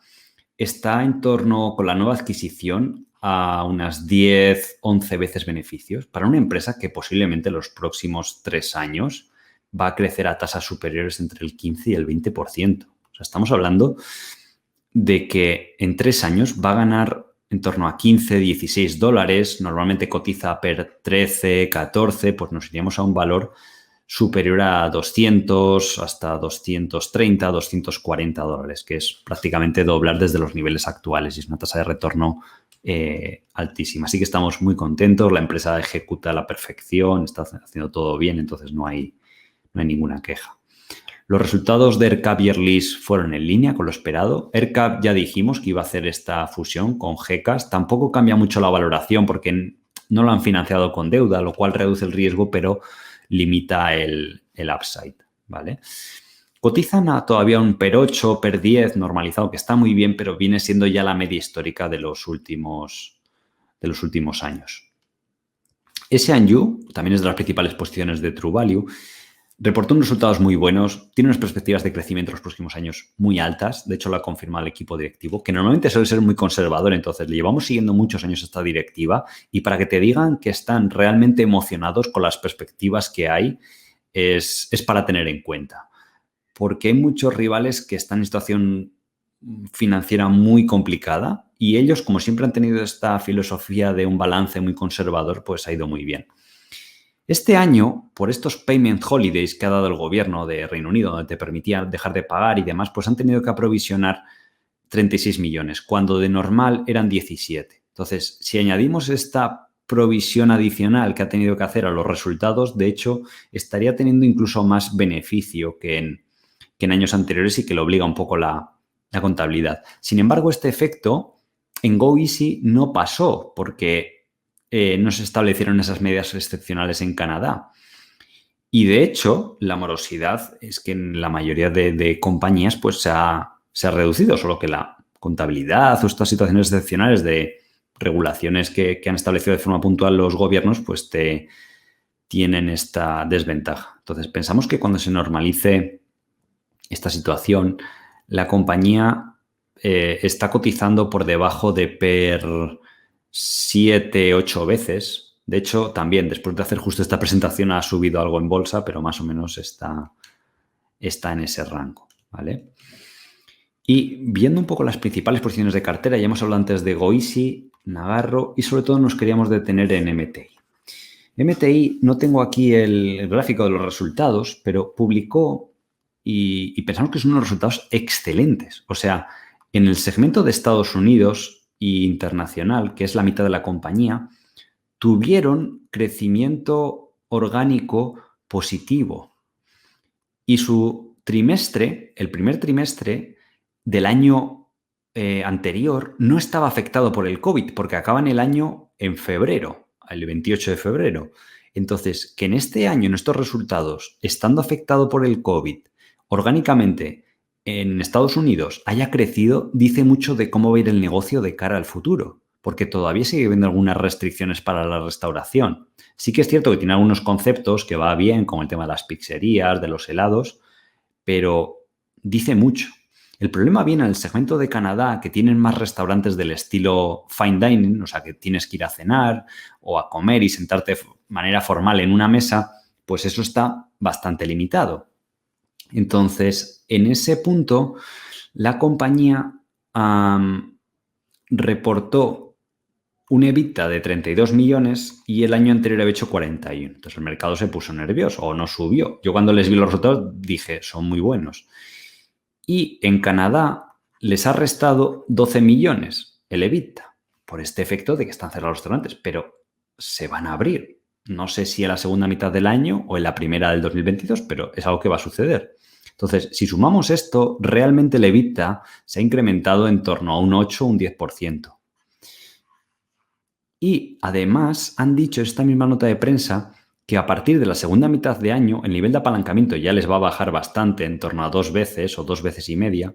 está en torno con la nueva adquisición a unas 10, 11 veces beneficios para una empresa que posiblemente los próximos 3 años va a crecer a tasas superiores entre el 15 y el 20%. O sea, estamos hablando de que en 3 años va a ganar en torno a 15, 16 dólares. Normalmente cotiza per 13, 14, pues nos iríamos a un valor superior a 200 hasta 230, 240 dólares, que es prácticamente doblar desde los niveles actuales y es una tasa de retorno altísima. Así que estamos muy contentos, la empresa ejecuta a la perfección, está haciendo todo bien, entonces no hay ninguna queja. Los resultados de AerCap y Air Lease fueron en línea con lo esperado. AerCap ya dijimos que iba a hacer esta fusión con GECAS. Tampoco cambia mucho la valoración porque no lo han financiado con deuda, lo cual reduce el riesgo, pero limita el upside, ¿vale? Cotizan a todavía un PER 8, PER 10 normalizado, que está muy bien, pero viene siendo ya la media histórica de los últimos años. S&U también es de las principales posiciones de True Value. Reportó unos resultados muy buenos, tiene unas perspectivas de crecimiento en los próximos años muy altas. De hecho, lo ha confirmado el equipo directivo, que normalmente suele ser muy conservador. Entonces, le llevamos siguiendo muchos años esta directiva y para que te digan que están realmente emocionados con las perspectivas que hay, es para tener en cuenta. Porque hay muchos rivales que están en situación financiera muy complicada y ellos, como siempre han tenido esta filosofía de un balance muy conservador, pues ha ido muy bien. Este año, por estos payment holidays que ha dado el gobierno de Reino Unido, donde te permitía dejar de pagar y demás, pues han tenido que aprovisionar 36 millones, cuando de normal eran 17. Entonces, si añadimos esta provisión adicional que ha tenido que hacer a los resultados, de hecho, estaría teniendo incluso más beneficio que en años anteriores y que le obliga un poco la contabilidad. Sin embargo, este efecto en GoEasy no pasó porque no se establecieron esas medidas excepcionales en Canadá. Y de hecho, la morosidad es que en la mayoría de compañías pues se ha reducido, solo que la contabilidad o estas situaciones excepcionales de regulaciones que han establecido de forma puntual los gobiernos pues tienen esta desventaja. Entonces, pensamos que cuando se normalice esta situación, la compañía está cotizando por debajo de PER 7, 8 veces. De hecho, también después de hacer justo esta presentación ha subido algo en bolsa, pero más o menos está en ese rango, ¿vale? Y viendo un poco las principales posiciones de cartera, ya hemos hablado antes de GoEasy, Nagarro y sobre todo nos queríamos detener en MTI. MTI, no tengo aquí el gráfico de los resultados, pero publicó y pensamos que son unos resultados excelentes. O sea, en el segmento de Estados Unidos e internacional, que es la mitad de la compañía, tuvieron crecimiento orgánico positivo. Y su trimestre, el primer trimestre del año anterior, no estaba afectado por el COVID, porque acaban el año en febrero, el 28 de febrero. Entonces, que en este año, en estos resultados, estando afectado por el COVID, orgánicamente en Estados Unidos haya crecido, dice mucho de cómo va a ir el negocio de cara al futuro, porque todavía sigue habiendo algunas restricciones para la restauración. Sí que es cierto que tiene algunos conceptos que va bien, como el tema de las pizzerías, de los helados, pero dice mucho. El problema viene en el segmento de Canadá, que tienen más restaurantes del estilo fine dining, o sea, que tienes que ir a cenar o a comer y sentarte de manera formal en una mesa, pues eso está bastante limitado. Entonces, en ese punto, la compañía reportó un EBITDA de 32 millones y el año anterior había hecho 41. Entonces, el mercado se puso nervioso o no subió. Yo cuando les vi los resultados dije, son muy buenos. Y en Canadá les ha restado 12 millones el EBITDA por este efecto de que están cerrados los restaurantes, pero se van a abrir. No sé si en la segunda mitad del año o en la primera del 2022, pero es algo que va a suceder. Entonces, si sumamos esto, realmente el EBITDA se ha incrementado en torno a un 8 o un 10%. Y además han dicho esta misma nota de prensa que a partir de la segunda mitad de año el nivel de apalancamiento ya les va a bajar bastante, en torno a 2 veces o 2 veces y media,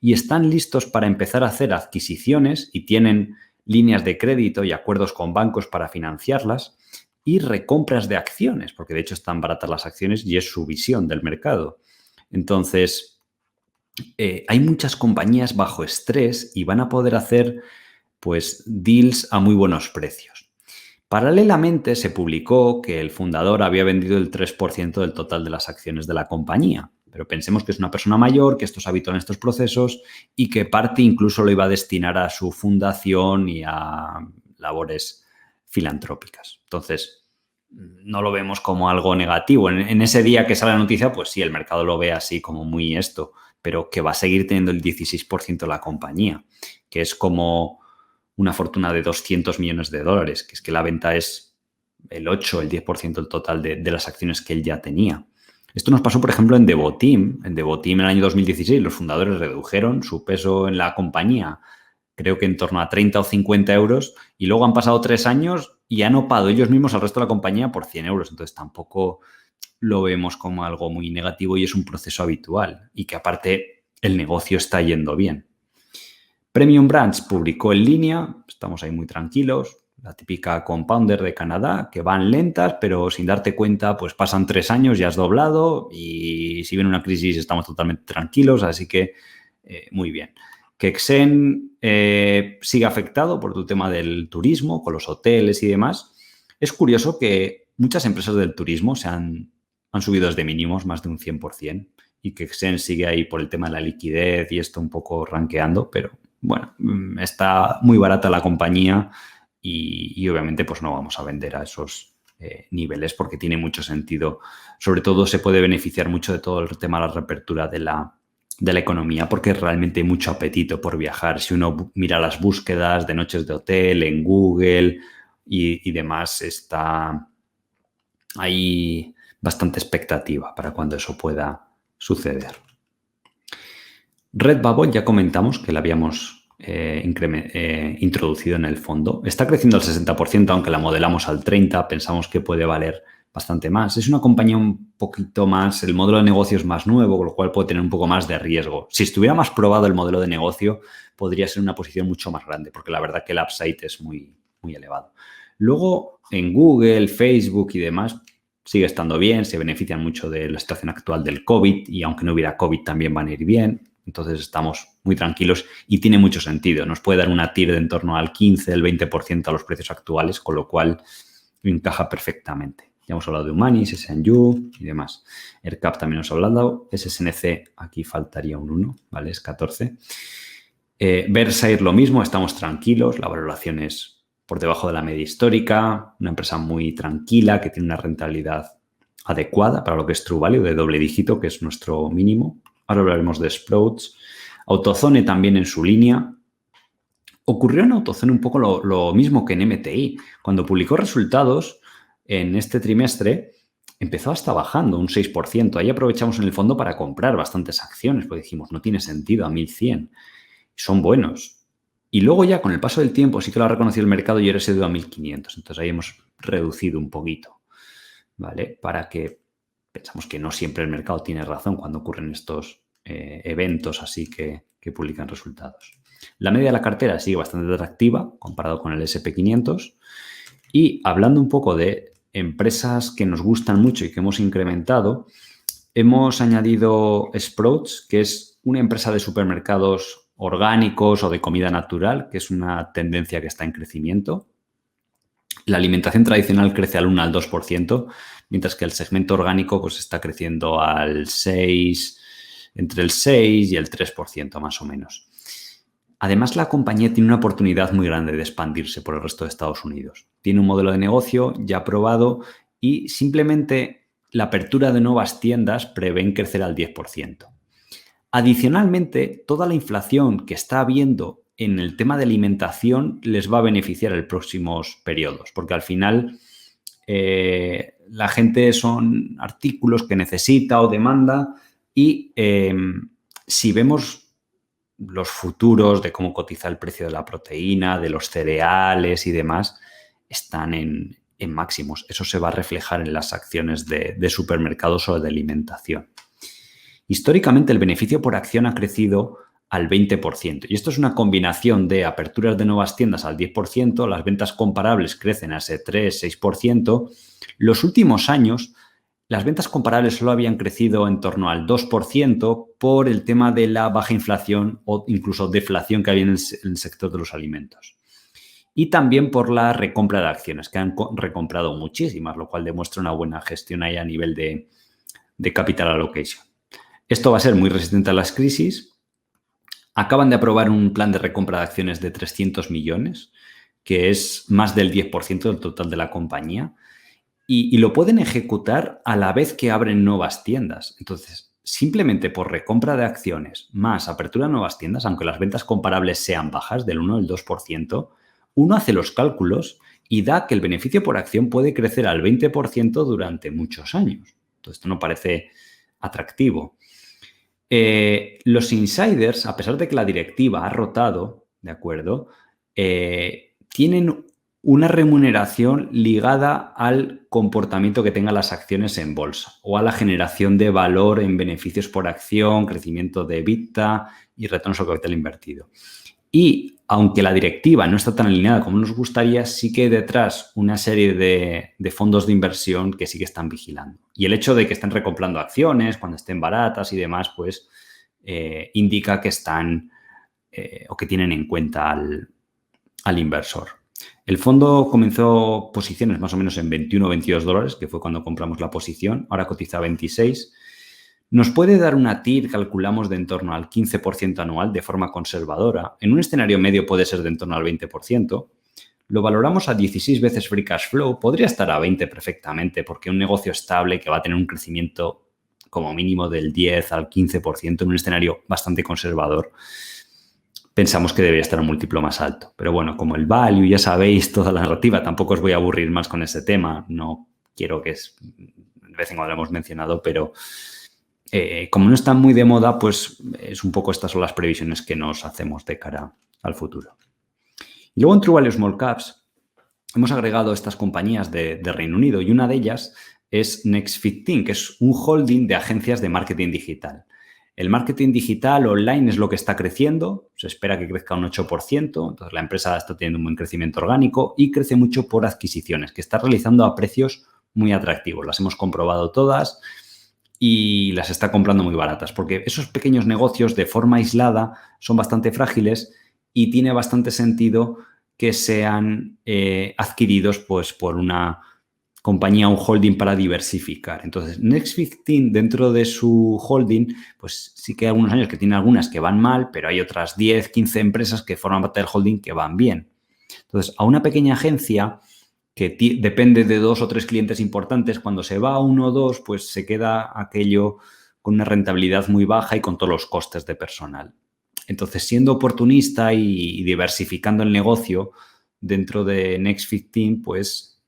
y están listos para empezar a hacer adquisiciones y tienen líneas de crédito y acuerdos con bancos para financiarlas y recompras de acciones, porque de hecho están baratas las acciones y es su visión del mercado. Entonces, hay muchas compañías bajo estrés y van a poder hacer pues deals a muy buenos precios. Paralelamente, se publicó que el fundador había vendido el 3% del total de las acciones de la compañía. Pero pensemos que es una persona mayor, que esto es habitual en estos procesos y que parte incluso lo iba a destinar a su fundación y a labores filantrópicas. Entonces, no lo vemos como algo negativo. En ese día que sale la noticia, pues sí, el mercado lo ve así como muy esto, pero que va a seguir teniendo el 16% de la compañía, que es como una fortuna de 200 millones de dólares, que es que la venta es el 8, el 10% del total de las acciones que él ya tenía. Esto nos pasó, por ejemplo, en Devoteam. En Devoteam, en el año 2016, los fundadores redujeron su peso en la compañía, creo que en torno a 30 o 50 euros, y luego han pasado 3 años y han opado ellos mismos al resto de la compañía por 100 euros. Entonces, tampoco lo vemos como algo muy negativo y es un proceso habitual y que, aparte, el negocio está yendo bien. Premium Brands publicó en línea, estamos ahí muy tranquilos, la típica compounder de Canadá, que van lentas, pero sin darte cuenta, pues pasan 3 años, ya has doblado y si viene una crisis estamos totalmente tranquilos, así que muy bien. Que Xen sigue afectado por el tema del turismo, con los hoteles y demás. Es curioso que muchas empresas del turismo han subido desde mínimos más de un 100% y que Xen sigue ahí por el tema de la liquidez y esto un poco ranqueando, pero bueno, está muy barata la compañía y obviamente pues no vamos a vender a esos niveles porque tiene mucho sentido. Sobre todo se puede beneficiar mucho de todo el tema de la reapertura de la economía porque realmente hay mucho apetito por viajar. Si uno mira las búsquedas de noches de hotel en Google y demás, está hay bastante expectativa para cuando eso pueda suceder. Redbubble ya comentamos que la habíamos introducido en el fondo. Está creciendo al 60%, aunque la modelamos al 30%. Pensamos que puede valer bastante más. Es una compañía un poquito más, el modelo de negocio es más nuevo, con lo cual puede tener un poco más de riesgo. Si estuviera más probado el modelo de negocio, podría ser una posición mucho más grande, porque la verdad que el upside es muy, muy elevado. Luego, en Google, Facebook y demás, sigue estando bien, se benefician mucho de la situación actual del COVID y aunque no hubiera COVID también van a ir bien. Entonces estamos muy tranquilos y tiene mucho sentido. Nos puede dar una TIR de en torno al 15, el 20% a los precios actuales, con lo cual encaja perfectamente. Ya hemos hablado de Humanis, SNU y demás. ERCAP también nos ha hablado. SSNC, aquí faltaría un 1, ¿vale? Es 14. Versailles lo mismo, estamos tranquilos. La valoración es por debajo de la media histórica. Una empresa muy tranquila que tiene una rentabilidad adecuada para lo que es True Value de doble dígito, que es nuestro mínimo. Ahora hablaremos de Sprouts. AutoZone también en su línea. Ocurrió en AutoZone un poco lo mismo que en MTI. Cuando publicó resultados en este trimestre, empezó hasta bajando un 6%. Ahí aprovechamos en el fondo para comprar bastantes acciones, porque dijimos, no tiene sentido a 1.100. Son buenos. Y luego ya con el paso del tiempo sí que lo ha reconocido el mercado y ahora se dio a 1.500. Entonces ahí hemos reducido un poquito, ¿vale? Para que pensamos que no siempre el mercado tiene razón cuando ocurren estos eventos así que publican resultados. La media de la cartera sigue bastante atractiva comparado con el SP500. Y hablando un poco de empresas que nos gustan mucho y que hemos incrementado, hemos añadido Sprouts, que es una empresa de supermercados orgánicos o de comida natural, que es una tendencia que está en crecimiento. La alimentación tradicional crece al 1 al 2%, mientras que el segmento orgánico pues, está creciendo al 6, entre el 6 y el 3% más o menos. Además, la compañía tiene una oportunidad muy grande de expandirse por el resto de Estados Unidos. Tiene un modelo de negocio ya probado y simplemente la apertura de nuevas tiendas prevén crecer al 10%. Adicionalmente, toda la inflación que está habiendo en el tema de alimentación les va a beneficiar en los próximos periodos, porque al final la gente son artículos que necesita o demanda y si vemos los futuros de cómo cotiza el precio de la proteína, de los cereales y demás, están en máximos. Eso se va a reflejar en las acciones de supermercados o de alimentación. Históricamente, el beneficio por acción ha crecido al 20%. Y esto es una combinación de aperturas de nuevas tiendas al 10%, las ventas comparables crecen a ese 3-6%. Los últimos años, las ventas comparables solo habían crecido en torno al 2% por el tema de la baja inflación o incluso deflación que había en el sector de los alimentos. y también por la recompra de acciones, que han recomprado muchísimas, lo cual demuestra una buena gestión ahí a nivel de capital allocation. Esto va a ser muy resistente a las crisis. Acaban de aprobar un plan de recompra de acciones de 300 millones, que es más del 10% del total de la compañía, y lo pueden ejecutar a la vez que abren nuevas tiendas. Entonces, simplemente por recompra de acciones más apertura de nuevas tiendas, aunque las ventas comparables sean bajas, del 1 al 2%, uno hace los cálculos y da que el beneficio por acción puede crecer al 20% durante muchos años. Entonces, esto no parece atractivo. Los insiders, a pesar de que la directiva ha rotado, ¿de acuerdo? Tienen una remuneración ligada al comportamiento que tengan las acciones en bolsa o a la generación de valor en beneficios por acción, crecimiento de EBITDA y retorno sobre capital invertido. Y aunque la directiva no está tan alineada como nos gustaría, sí que hay detrás una serie de fondos de inversión que sí que están vigilando. Y el hecho de que estén recomprando acciones cuando estén baratas y demás, pues indica que están o que tienen en cuenta al inversor. El fondo comenzó posiciones más o menos en 21 o 22 dólares, que fue cuando compramos la posición. Ahora cotiza 26. Nos puede dar una TIR, calculamos, de en torno al 15% anual de forma conservadora. En un escenario medio puede ser de en torno al 20%. Lo valoramos a 16 veces free cash flow. Podría estar a 20 perfectamente, porque un negocio estable que va a tener un crecimiento como mínimo del 10 al 15% en un escenario bastante conservador, pensamos que debería estar un múltiplo más alto. Pero bueno, como el value, ya sabéis, toda la narrativa, tampoco os voy a aburrir más con ese tema. No quiero que de vez en cuando lo hemos mencionado, pero como no está muy de moda, pues es un poco estas son las previsiones que nos hacemos de cara al futuro. Y luego en True Value Small Caps hemos agregado estas compañías de Reino Unido y una de ellas es Next 15, que es un holding de agencias de marketing digital. El marketing digital online es lo que está creciendo, se espera que crezca un 8%, entonces la empresa está teniendo un buen crecimiento orgánico y crece mucho por adquisiciones, que está realizando a precios muy atractivos. Las hemos comprobado todas y las está comprando muy baratas, porque esos pequeños negocios de forma aislada son bastante frágiles y tiene bastante sentido que sean adquiridos pues, por una compañía, un holding para diversificar. Entonces, Next 15 dentro de su holding, pues sí que hay algunos años que tiene algunas que van mal, pero hay otras 10, 15 empresas que forman parte del holding que van bien. Entonces, a una pequeña agencia que depende de 2 o 3 clientes importantes, cuando se va a 1 o 2, pues se queda aquello con una rentabilidad muy baja y con todos los costes de personal. Entonces, siendo oportunista y diversificando el negocio dentro de Next 15, pues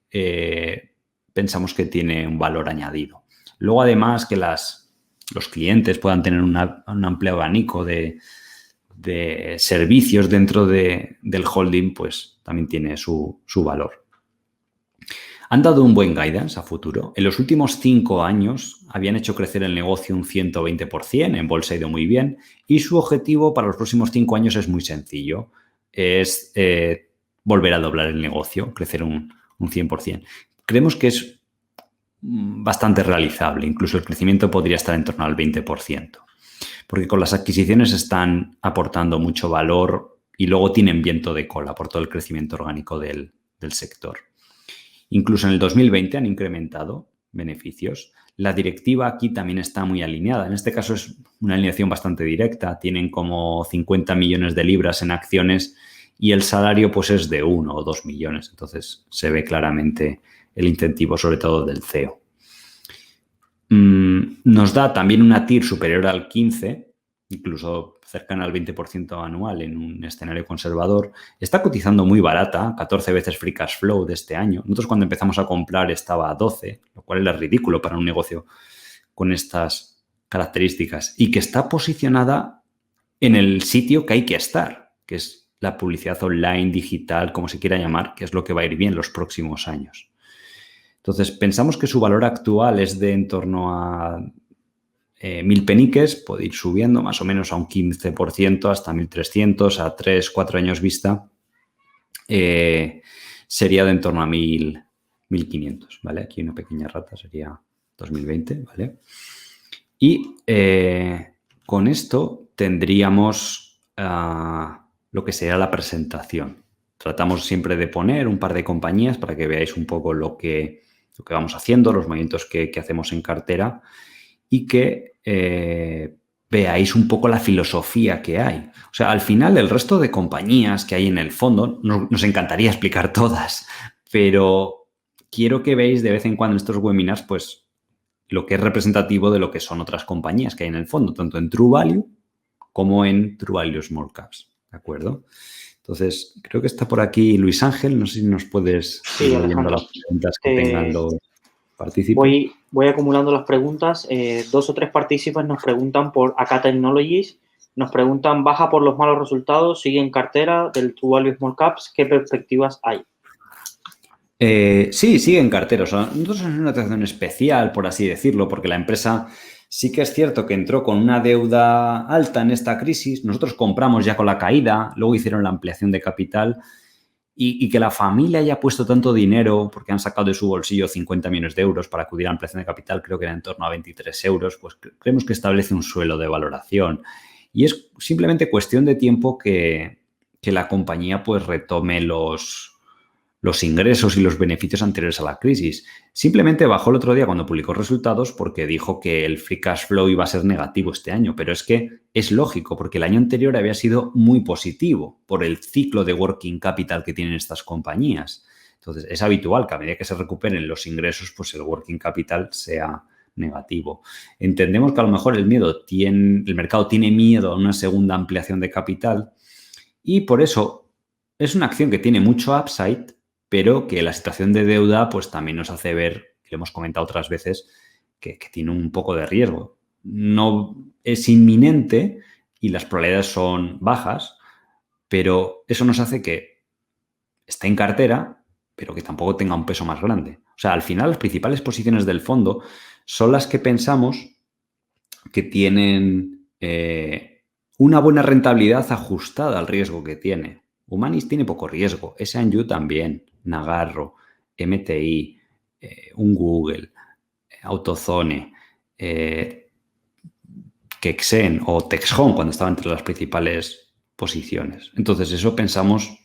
pensamos que tiene un valor añadido. Luego, además, que los clientes puedan tener un amplio abanico de servicios dentro del holding, pues también tiene su valor. Han dado un buen guidance a futuro. En los últimos 5 años habían hecho crecer el negocio un 120%, en bolsa ha ido muy bien, y su objetivo para los próximos 5 años es muy sencillo. Es volver a doblar el negocio, crecer un 100%. Creemos que es bastante realizable. Incluso el crecimiento podría estar en torno al 20%. Porque con las adquisiciones están aportando mucho valor y luego tienen viento de cola por todo el crecimiento orgánico del sector. Incluso en el 2020 han incrementado beneficios. La directiva aquí también está muy alineada. En este caso es una alineación bastante directa. Tienen como 50 millones de libras en acciones y el salario pues es de 1 o 2 millones. Entonces se ve claramente el incentivo, sobre todo del CEO. Nos da también una TIR superior al 15%, incluso cercana al 20% anual en un escenario conservador. Está cotizando muy barata, 14 veces free cash flow de este año. Nosotros cuando empezamos a comprar estaba a 12, lo cual era ridículo para un negocio con estas características y que está posicionada en el sitio que hay que estar, que es la publicidad online, digital, como se quiera llamar, que es lo que va a ir bien los próximos años. Entonces, pensamos que su valor actual es de en torno a 1.000 peniques, puede ir subiendo más o menos a un 15% hasta 1.300, a 3-4 años vista, sería de en torno a 1.500, ¿vale? Aquí una pequeña rata sería 2020, ¿vale? Y con esto tendríamos lo que sería la presentación. Tratamos siempre de poner un par de compañías para que veáis un poco lo que vamos haciendo, los movimientos que hacemos en cartera y que veáis un poco la filosofía que hay. O sea, al final el resto de compañías que hay en el fondo, nos encantaría explicar todas, pero quiero que veáis de vez en cuando en estos webinars, pues, lo que es representativo de lo que son otras compañías que hay en el fondo, tanto en True Value como en True Value Small Caps, ¿de acuerdo? Entonces, creo que está por aquí Luis Ángel, no sé si nos puedes ir leyendo las preguntas que tengan los partícipes. Voy acumulando las preguntas. 2 o 3 partícipes nos preguntan por AK Technologies, nos preguntan, baja por los malos resultados, sigue en cartera del True Value Small Caps, ¿qué perspectivas hay? Sí, sigue en cartera. O sea, nosotros somos una situación especial, por así decirlo, porque la empresa sí que es cierto que entró con una deuda alta en esta crisis. Nosotros compramos ya con la caída, luego hicieron la ampliación de capital y que la familia haya puesto tanto dinero, porque han sacado de su bolsillo 50 millones de euros para acudir a la ampliación de capital, creo que era en torno a 23 euros, pues creemos que establece un suelo de valoración. Y es simplemente cuestión de tiempo que la compañía pues retome los ingresos y los beneficios anteriores a la crisis. Simplemente bajó el otro día cuando publicó resultados porque dijo que el free cash flow iba a ser negativo este año, pero es que es lógico porque el año anterior había sido muy positivo por el ciclo de working capital que tienen estas compañías. Entonces, es habitual que a medida que se recuperen los ingresos, pues el working capital sea negativo. Entendemos que a lo mejor el mercado tiene miedo a una segunda ampliación de capital y por eso es una acción que tiene mucho upside, pero que la situación de deuda pues también nos hace ver, que lo hemos comentado otras veces, que tiene un poco de riesgo. No es inminente y las probabilidades son bajas, pero eso nos hace que esté en cartera, pero que tampoco tenga un peso más grande. O sea, al final las principales posiciones del fondo son las que pensamos que tienen una buena rentabilidad ajustada al riesgo que tiene. Humanis tiene poco riesgo, S&U también, Nagarro, MTI, un Google, Autozone, Kexen o Texhome cuando estaba entre las principales posiciones. Entonces eso pensamos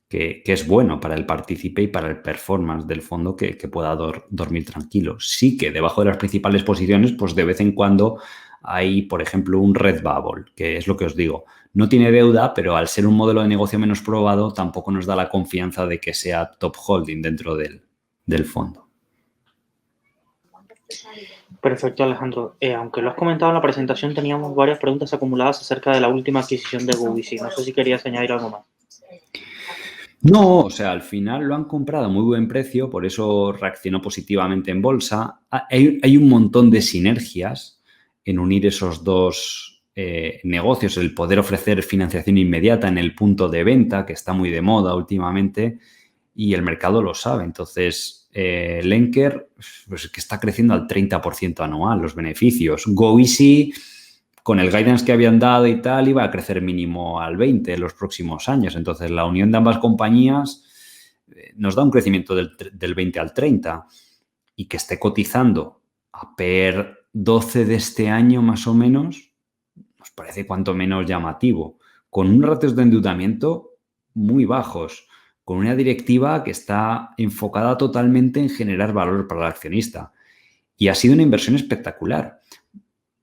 que es bueno para el partícipe y para el performance del fondo que pueda dormir tranquilo. Sí que debajo de las principales posiciones, pues de vez en cuando hay, por ejemplo, un Redbubble, que es lo que os digo. No tiene deuda, pero al ser un modelo de negocio menos probado, tampoco nos da la confianza de que sea top holding dentro del fondo. Perfecto, Alejandro. Aunque lo has comentado en la presentación, teníamos varias preguntas acumuladas acerca de la última adquisición de GoEasy. No sé si querías añadir algo más. No, o sea, al final lo han comprado a muy buen precio, por eso reaccionó positivamente en bolsa. Hay un montón de sinergias en unir esos dos negocios, el poder ofrecer financiación inmediata en el punto de venta, que está muy de moda últimamente, y el mercado lo sabe. Entonces, Lenker, pues que está creciendo al 30% anual los beneficios. GoEasy, con el guidance que habían dado y tal, iba a crecer mínimo al 20% en los próximos años. Entonces, la unión de ambas compañías nos da un crecimiento del 20 al 30 y que esté cotizando a PER 12 de este año más o menos, nos parece cuanto menos llamativo, con unos ratios de endeudamiento muy bajos, con una directiva que está enfocada totalmente en generar valor para el accionista. Y ha sido una inversión espectacular.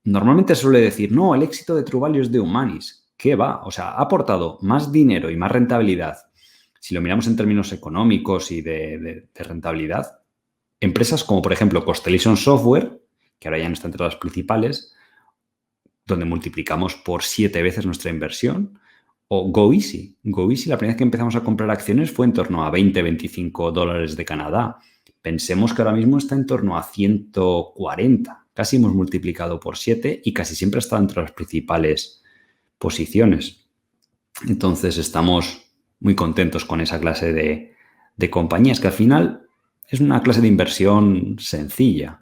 Normalmente se suele decir, no, el éxito de True Value es de Humanis. ¿Qué va? O sea, ha aportado más dinero y más rentabilidad, si lo miramos en términos económicos y de rentabilidad, empresas como, por ejemplo, Constellation Software, que ahora ya no está entre las principales, donde multiplicamos por 7 veces nuestra inversión, o GoEasy. GoEasy, la primera vez que empezamos a comprar acciones fue en torno a 20-25 dólares de Canadá. Pensemos que ahora mismo está en torno a 140. Casi hemos multiplicado por 7 y casi siempre está entre las principales posiciones. Entonces, estamos muy contentos con esa clase de compañías, que al final es una clase de inversión sencilla.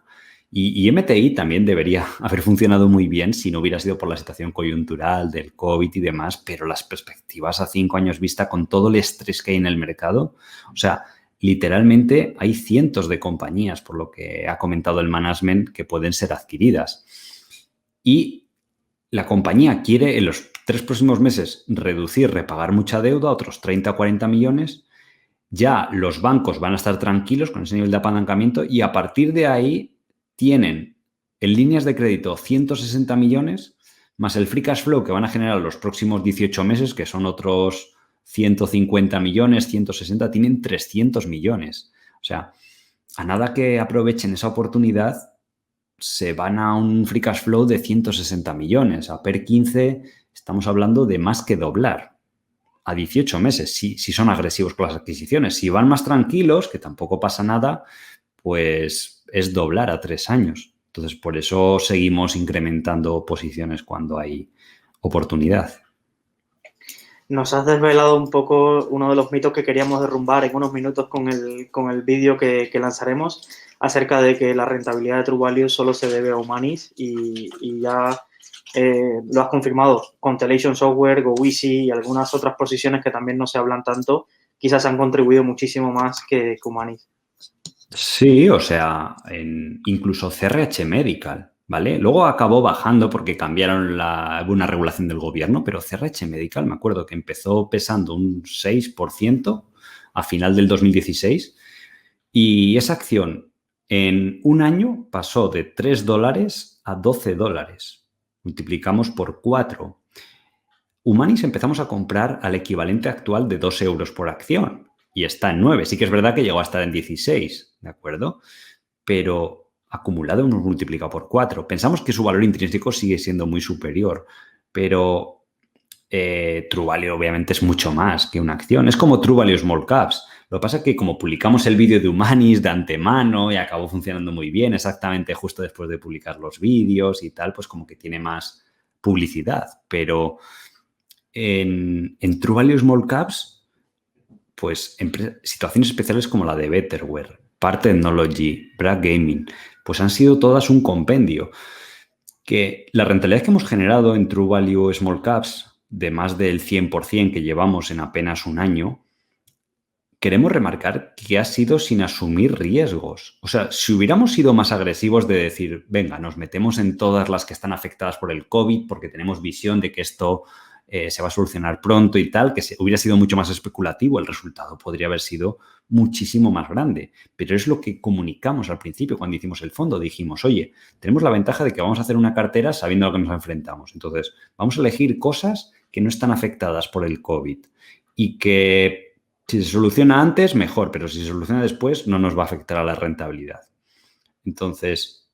Y MTI también debería haber funcionado muy bien si no hubiera sido por la situación coyuntural del COVID y demás, pero las perspectivas a 5 años vista con todo el estrés que hay en el mercado, o sea, literalmente hay cientos de compañías, por lo que ha comentado el management, que pueden ser adquiridas. Y la compañía quiere, en los 3 próximos meses reducir, repagar mucha deuda, otros 30 o 40 millones, ya los bancos van a estar tranquilos con ese nivel de apalancamiento y a partir de ahí tienen en líneas de crédito 160 millones más el free cash flow que van a generar los próximos 18 meses, que son otros 150 millones, 160, tienen 300 millones. O sea, a nada que aprovechen esa oportunidad, se van a un free cash flow de 160 millones. A PER 15 estamos hablando de más que doblar a 18 meses, si son agresivos con las adquisiciones. Si van más tranquilos, que tampoco pasa nada, pues es doblar a 3 años. Entonces, por eso seguimos incrementando posiciones cuando hay oportunidad. Nos has desvelado un poco uno de los mitos que queríamos derrumbar en unos minutos con el vídeo que lanzaremos acerca de que la rentabilidad de True Value solo se debe a Humanis y ya lo has confirmado. Constellation Software, GoEasy y algunas otras posiciones que también no se hablan tanto, quizás han contribuido muchísimo más que Humanis. Sí, o sea, incluso CRH Medical, ¿vale? Luego acabó bajando porque cambiaron una regulación del gobierno, pero CRH Medical, me acuerdo que empezó pesando un 6% a final del 2016 y esa acción en un año pasó de $3 a $12. Multiplicamos por 4. Humanis empezamos a comprar al equivalente actual de 2 euros por acción y está en 9. Sí que es verdad que llegó a estar en 16, ¿de acuerdo? Pero acumulado hemos multiplicado por 4. Pensamos que su valor intrínseco sigue siendo muy superior, pero True Value obviamente es mucho más que una acción. Es como True Value Small Caps. Lo que pasa es que como publicamos el vídeo de Humanis de antemano y acabó funcionando muy bien, exactamente justo después de publicar los vídeos y tal, pues como que tiene más publicidad. Pero en True Value Small Caps, pues situaciones especiales como la de Betterware, Par Technology, Bragg Gaming, pues han sido todas un compendio. Que la rentabilidad que hemos generado en True Value Small Caps, de más del 100% que llevamos en apenas un año, queremos remarcar que ha sido sin asumir riesgos. O sea, si hubiéramos sido más agresivos de decir, venga, nos metemos en todas las que están afectadas por el COVID porque tenemos visión de que esto se va a solucionar pronto y tal, que hubiera sido mucho más especulativo, el resultado podría haber sido muchísimo más grande. Pero es lo que comunicamos al principio cuando hicimos el fondo. Dijimos, oye, tenemos la ventaja de que vamos a hacer una cartera sabiendo a lo que nos enfrentamos. Entonces, vamos a elegir cosas que no están afectadas por el COVID y que si se soluciona antes, mejor, pero si se soluciona después, no nos va a afectar a la rentabilidad. Entonces,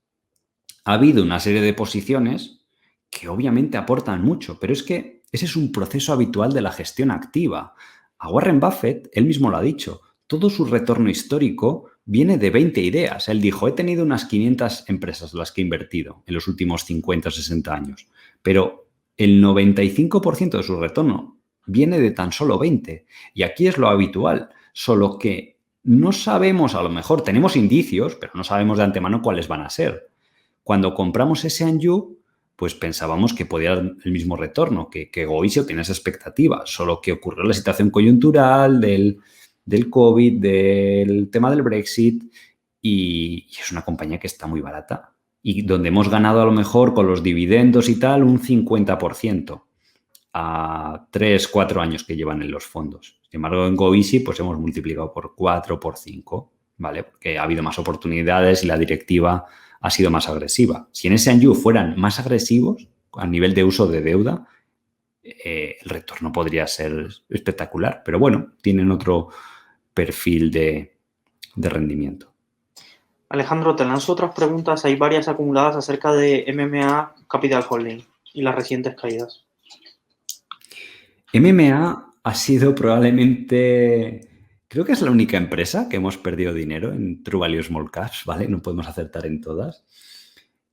ha habido una serie de posiciones que obviamente aportan mucho, pero es que ese es un proceso habitual de la gestión activa. A Warren Buffett, él mismo lo ha dicho, todo su retorno histórico viene de 20 ideas. Él dijo, he tenido unas 500 empresas en las que he invertido en los últimos 50 o 60 años, pero el 95% de su retorno viene de tan solo 20. Y aquí es lo habitual, solo que no sabemos, a lo mejor tenemos indicios, pero no sabemos de antemano cuáles van a ser. Cuando compramos ese Anju, pues pensábamos que podía dar el mismo retorno, que Goisio tenía esa expectativa, solo que ocurrió la situación coyuntural del COVID, del tema del Brexit, y es una compañía que está muy barata y donde hemos ganado a lo mejor con los dividendos y tal un 50% a 3, 4 años que llevan en los fondos. Sin embargo, en GoEasy pues hemos multiplicado por 4, por 5, ¿vale? Porque ha habido más oportunidades y la directiva ha sido más agresiva. Si en ese Anju fueran más agresivos a nivel de uso de deuda, el retorno podría ser espectacular. Pero bueno, tienen otro perfil de rendimiento. Alejandro, te lanzo otras preguntas. Hay varias acumuladas acerca de MMA Capital Holding y las recientes caídas. MMA ha sido probablemente... Creo que es la única empresa que hemos perdido dinero en True Value Small Caps, ¿vale? No podemos acertar en todas.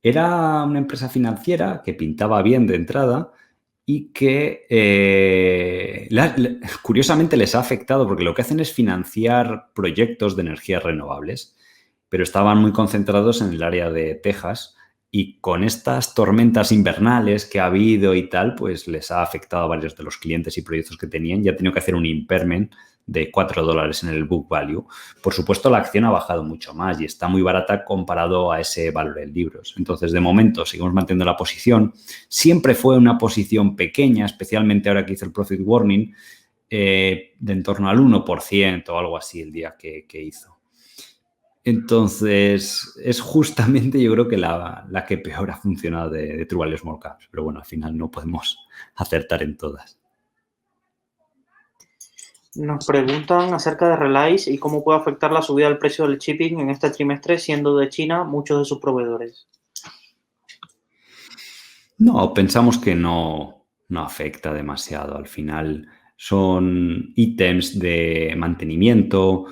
Era una empresa financiera que pintaba bien de entrada y que curiosamente les ha afectado porque lo que hacen es financiar proyectos de energías renovables, pero estaban muy concentrados en el área de Texas y con estas tormentas invernales que ha habido y tal, pues les ha afectado a varios de los clientes y proyectos que tenían y ha tenido que hacer un impairment de $4 en el book value. Por supuesto, la acción ha bajado mucho más y está muy barata comparado a ese valor en libros. Entonces, de momento, seguimos manteniendo la posición. Siempre fue una posición pequeña, especialmente ahora que hizo el profit warning, de en torno al 1% o algo así el día que hizo. Entonces, es justamente yo creo que la que peor ha funcionado de True Value Small Caps. Pero bueno, al final no podemos acertar en todas. Nos preguntan acerca de Relais y cómo puede afectar la subida del precio del shipping en este trimestre, siendo de China muchos de sus proveedores. No, pensamos que no afecta demasiado. Al final son ítems de mantenimiento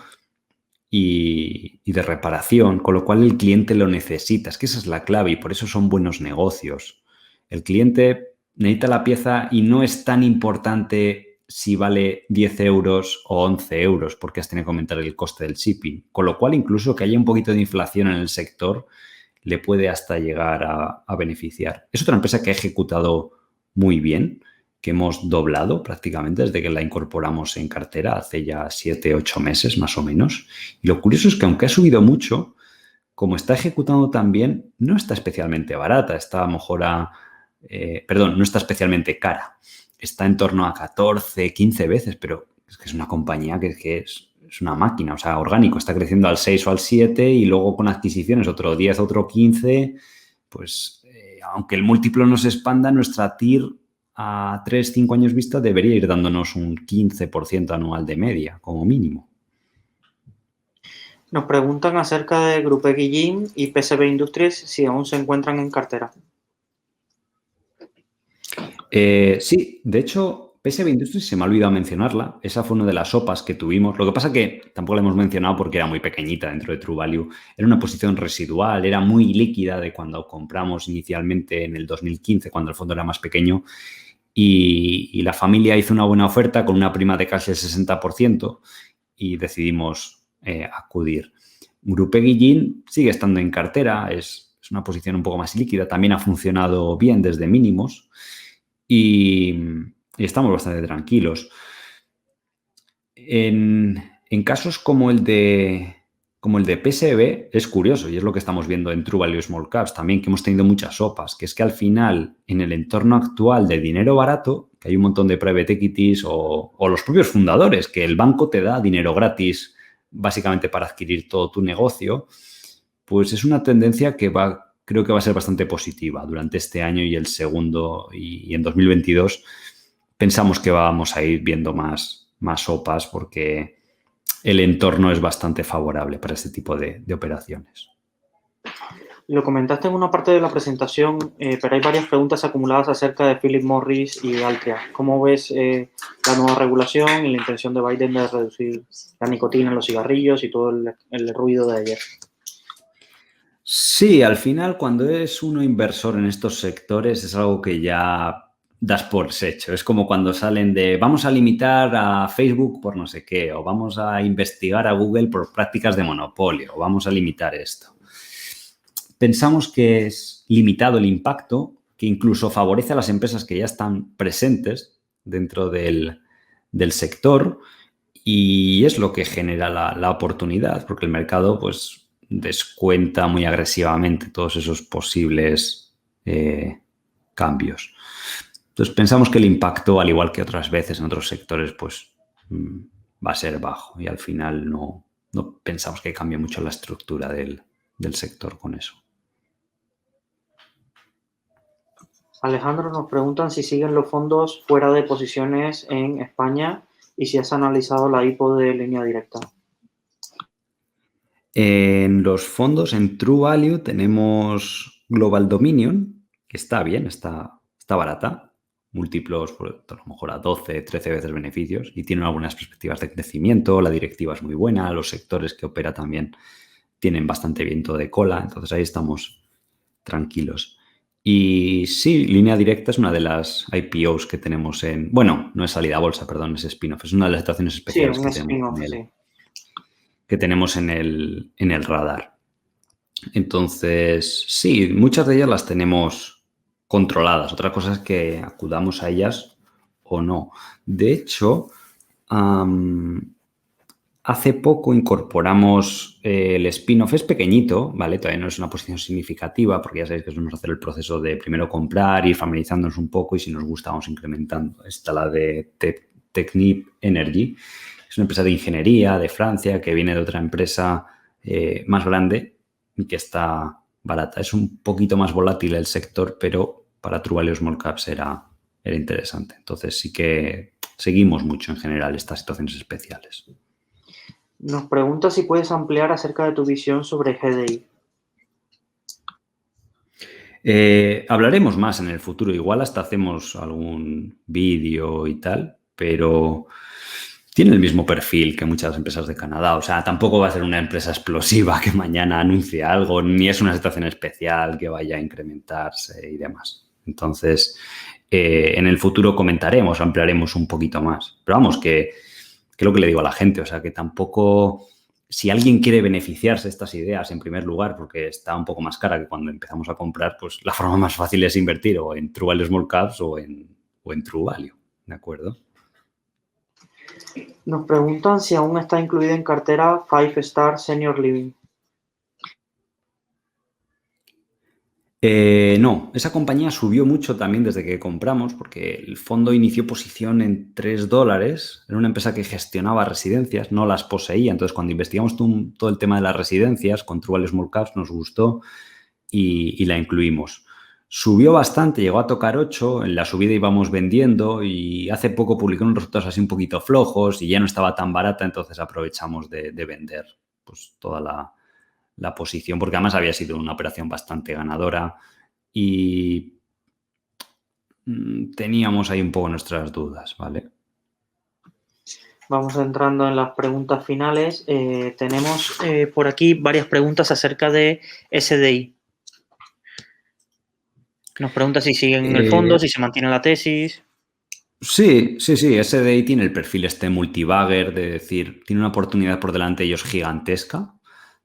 y de reparación, con lo cual el cliente lo necesita. Es que esa es la clave y por eso son buenos negocios. El cliente necesita la pieza y no es tan importante si vale 10 euros o 11 euros, porque has tenido que aumentar el coste del shipping. Con lo cual, incluso que haya un poquito de inflación en el sector, le puede hasta llegar a beneficiar. Es otra empresa que ha ejecutado muy bien, que hemos doblado prácticamente desde que la incorporamos en cartera hace ya 7, 8 meses más o menos. Y lo curioso es que aunque ha subido mucho, como está ejecutando tan bien, no está especialmente barata, está a lo mejor no está especialmente cara. Está en torno a 14, 15 veces, pero es que es una compañía que es una máquina, o sea, orgánico, está creciendo al 6 o al 7 y luego con adquisiciones otro 10, otro 15, pues aunque el múltiplo no se expanda, nuestra TIR a 3, 5 años vista debería ir dándonos un 15% anual de media, como mínimo. Nos preguntan acerca de Grupec Guillín y PSB Industries si aún se encuentran en cartera. Sí, de hecho, PSB Industries se me ha olvidado mencionarla. Esa fue una de las sopas que tuvimos. Lo que pasa que tampoco la hemos mencionado porque era muy pequeñita dentro de True Value. Era una posición residual, era muy líquida de cuando compramos inicialmente en el 2015, cuando el fondo era más pequeño. Y la familia hizo una buena oferta con una prima de casi el 60% y decidimos acudir. Grupec Guillín sigue estando en cartera, es una posición un poco más líquida, también ha funcionado bien desde mínimos y estamos bastante tranquilos. En casos como el de PSB es curioso y es lo que estamos viendo en True Value Small Caps también, que hemos tenido muchas sopas, que es que al final en el entorno actual de dinero barato, que hay un montón de private equities o los propios fundadores, que el banco te da dinero gratis básicamente para adquirir todo tu negocio, pues es una tendencia que creo que va a ser bastante positiva durante este año y el segundo y en 2022 pensamos que vamos a ir viendo más sopas porque el entorno es bastante favorable para este tipo de operaciones. Lo comentaste en una parte de la presentación, pero hay varias preguntas acumuladas acerca de Philip Morris y Altria. ¿Cómo ves la nueva regulación y la intención de Biden de reducir la nicotina en los cigarrillos y todo el ruido de ayer? Sí, al final cuando es uno inversor en estos sectores es algo que ya das por hecho. Es como cuando salen de vamos a limitar a Facebook por no sé qué, o vamos a investigar a Google por prácticas de monopolio, o vamos a limitar esto. Pensamos que es limitado el impacto, que incluso favorece a las empresas que ya están presentes dentro del sector y es lo que genera la oportunidad, porque el mercado pues descuenta muy agresivamente todos esos posibles cambios. Entonces pensamos que el impacto, al igual que otras veces en otros sectores, pues va a ser bajo y al final no pensamos que cambie mucho la estructura del sector con eso. Alejandro, nos preguntan si siguen los fondos fuera de posiciones en España y si has analizado la IPO de línea directa. En los fondos, en True Value, tenemos Global Dominion, que está bien, está barata. Múltiplos, a lo mejor a 12, 13 veces beneficios y tiene algunas perspectivas de crecimiento. La directiva es muy buena, los sectores que opera también tienen bastante viento de cola, entonces ahí estamos tranquilos. Y sí, línea directa es una de las IPOs que tenemos en... Bueno, no es salida a bolsa, perdón, es spin-off. Es una de las situaciones especiales que tenemos en el radar. Entonces, sí, muchas de ellas las tenemos controladas. Otra cosa es que acudamos a ellas o no. De hecho, hace poco incorporamos el spin-off, es pequeñito, ¿vale? Todavía no es una posición significativa porque ya sabéis que solemos hacer el proceso de primero comprar, ir familiarizándonos un poco y si nos gusta vamos incrementando. Esta la de Technip Energy. Es una empresa de ingeniería de Francia que viene de otra empresa más grande y que está barata. Es un poquito más volátil el sector, pero para True Value Small Caps era interesante. Entonces sí que seguimos mucho en general estas situaciones especiales. Nos pregunta si puedes ampliar acerca de tu visión sobre GDI. Hablaremos más en el futuro. Igual hasta hacemos algún vídeo y tal, pero tiene el mismo perfil que muchas empresas de Canadá. O sea, tampoco va a ser una empresa explosiva que mañana anuncie algo, ni es una situación especial que vaya a incrementarse y demás. Entonces, en el futuro comentaremos, ampliaremos un poquito más. Pero vamos, que lo que le digo a la gente, o sea, que tampoco... Si alguien quiere beneficiarse de estas ideas, en primer lugar, porque está un poco más cara que cuando empezamos a comprar, pues la forma más fácil es invertir o en True Value Small Caps o en True Value, ¿de acuerdo? Nos preguntan si aún está incluida en cartera 5 Star Senior Living. No, esa compañía subió mucho también desde que compramos porque el fondo inició posición en $3. Era una empresa que gestionaba residencias, no las poseía. Entonces, cuando investigamos todo el tema de las residencias con True Value Small Caps nos gustó y la incluimos. Subió bastante, llegó a tocar 8, en la subida íbamos vendiendo y hace poco publicó unos resultados así un poquito flojos y ya no estaba tan barata, entonces aprovechamos de vender pues toda la posición, porque además había sido una operación bastante ganadora y teníamos ahí un poco nuestras dudas, ¿vale? Vamos entrando en las preguntas finales. Tenemos por aquí varias preguntas acerca de SDI. Nos pregunta si siguen en el fondo, si se mantiene la tesis. Sí. SDI tiene el perfil este multibagger, de decir, tiene una oportunidad por delante de ellos gigantesca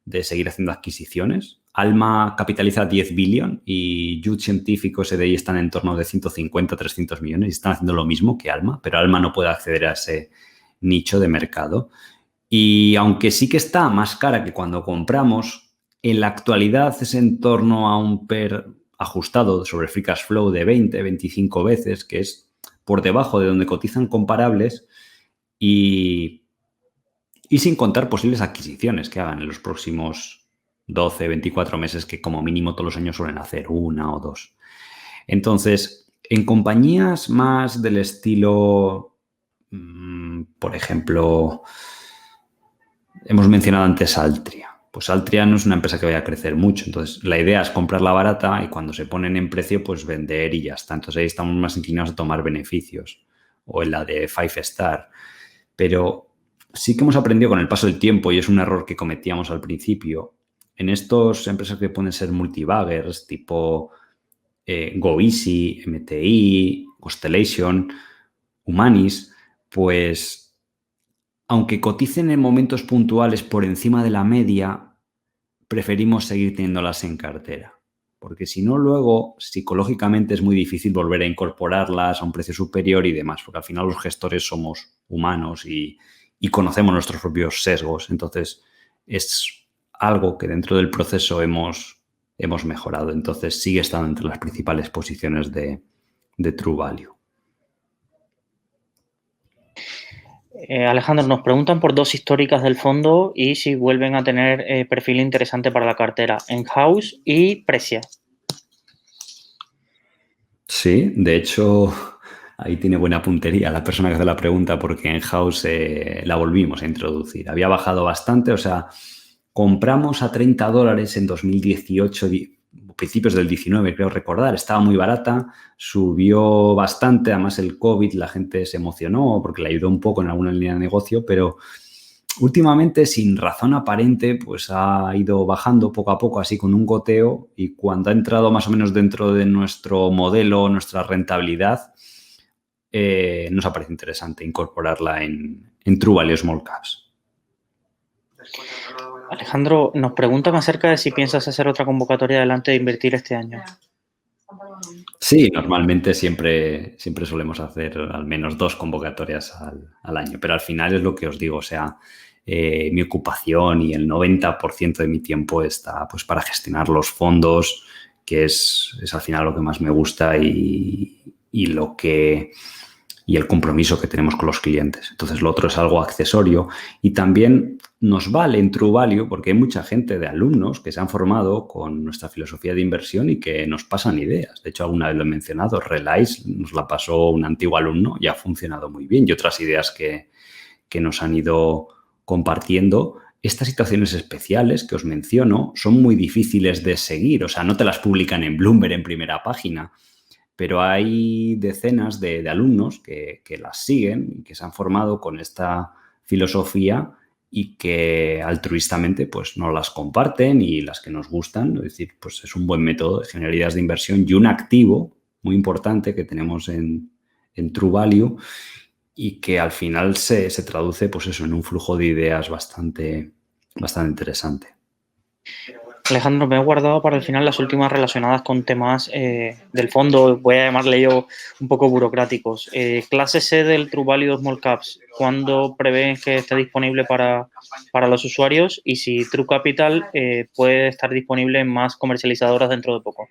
de seguir haciendo adquisiciones. Alma capitaliza 10 billion y Jude Científico, SDI están en torno de 150, 300 millones y están haciendo lo mismo que Alma, pero Alma no puede acceder a ese nicho de mercado. Y aunque sí que está más cara que cuando compramos, en la actualidad es en torno a un PER ajustado sobre free cash flow de 20, 25 veces, que es por debajo de donde cotizan comparables y sin contar posibles adquisiciones que hagan en los próximos 12, 24 meses, que como mínimo todos los años suelen hacer una o dos. Entonces, en compañías más del estilo, por ejemplo, hemos mencionado antes Altria. Pues Altria no es una empresa que vaya a crecer mucho. Entonces, la idea es comprarla barata y cuando se ponen en precio, pues vender y ya está. Entonces, ahí estamos más inclinados a tomar beneficios. O en la de 5 Star. Pero sí que hemos aprendido con el paso del tiempo y es un error que cometíamos al principio. En estas empresas que pueden ser multibaggers, tipo GoEasy, MTI, Constellation, Humanis, pues aunque coticen en momentos puntuales por encima de la media, preferimos seguir teniéndolas en cartera. Porque si no, luego psicológicamente es muy difícil volver a incorporarlas a un precio superior y demás, porque al final los gestores somos humanos y conocemos nuestros propios sesgos. Entonces, es algo que dentro del proceso hemos mejorado. Entonces, sigue estando entre las principales posiciones de True Value. Alejandro, nos preguntan por dos históricas del fondo y si vuelven a tener perfil interesante para la cartera, Enhouse y Precia. Sí, de hecho, ahí tiene buena puntería la persona que hace la pregunta porque Enhouse la volvimos a introducir. Había bajado bastante, o sea, compramos a $30 en 2018, principios del 19, creo recordar. Estaba muy barata, subió bastante, además el COVID, la gente se emocionó porque le ayudó un poco en alguna línea de negocio, pero últimamente, sin razón aparente, pues ha ido bajando poco a poco, así con un goteo, y cuando ha entrado más o menos dentro de nuestro modelo, nuestra rentabilidad, nos ha parecido interesante incorporarla en True Value Small Caps. Alejandro, nos preguntan acerca de si piensas hacer otra convocatoria adelante de invertir este año. Sí, normalmente siempre solemos hacer al menos 2 convocatorias al año, pero al final es lo que os digo, o sea, mi ocupación y el 90% de mi tiempo está pues para gestionar los fondos, que es al final lo que más me gusta y el compromiso que tenemos con los clientes. Entonces, lo otro es algo accesorio y también nos vale en True Value porque hay mucha gente de alumnos que se han formado con nuestra filosofía de inversión y que nos pasan ideas. De hecho, alguna vez lo he mencionado, Relais nos la pasó un antiguo alumno y ha funcionado muy bien y otras ideas que nos han ido compartiendo. Estas situaciones especiales que os menciono son muy difíciles de seguir, o sea, no te las publican en Bloomberg en primera página, pero hay decenas de alumnos que las siguen y que se han formado con esta filosofía y que altruistamente pues nos las comparten y las que nos gustan, es decir, pues es un buen método de generar ideas de inversión y un activo muy importante que tenemos en True Value y que al final se traduce pues eso, en un flujo de ideas bastante interesante. Alejandro, me he guardado para el final las últimas relacionadas con temas del fondo, voy a llamarle yo un poco burocráticos. Clase C del True Value Small Caps, ¿cuándo prevén que esté disponible para los usuarios? Y si True Capital puede estar disponible en más comercializadoras dentro de poco.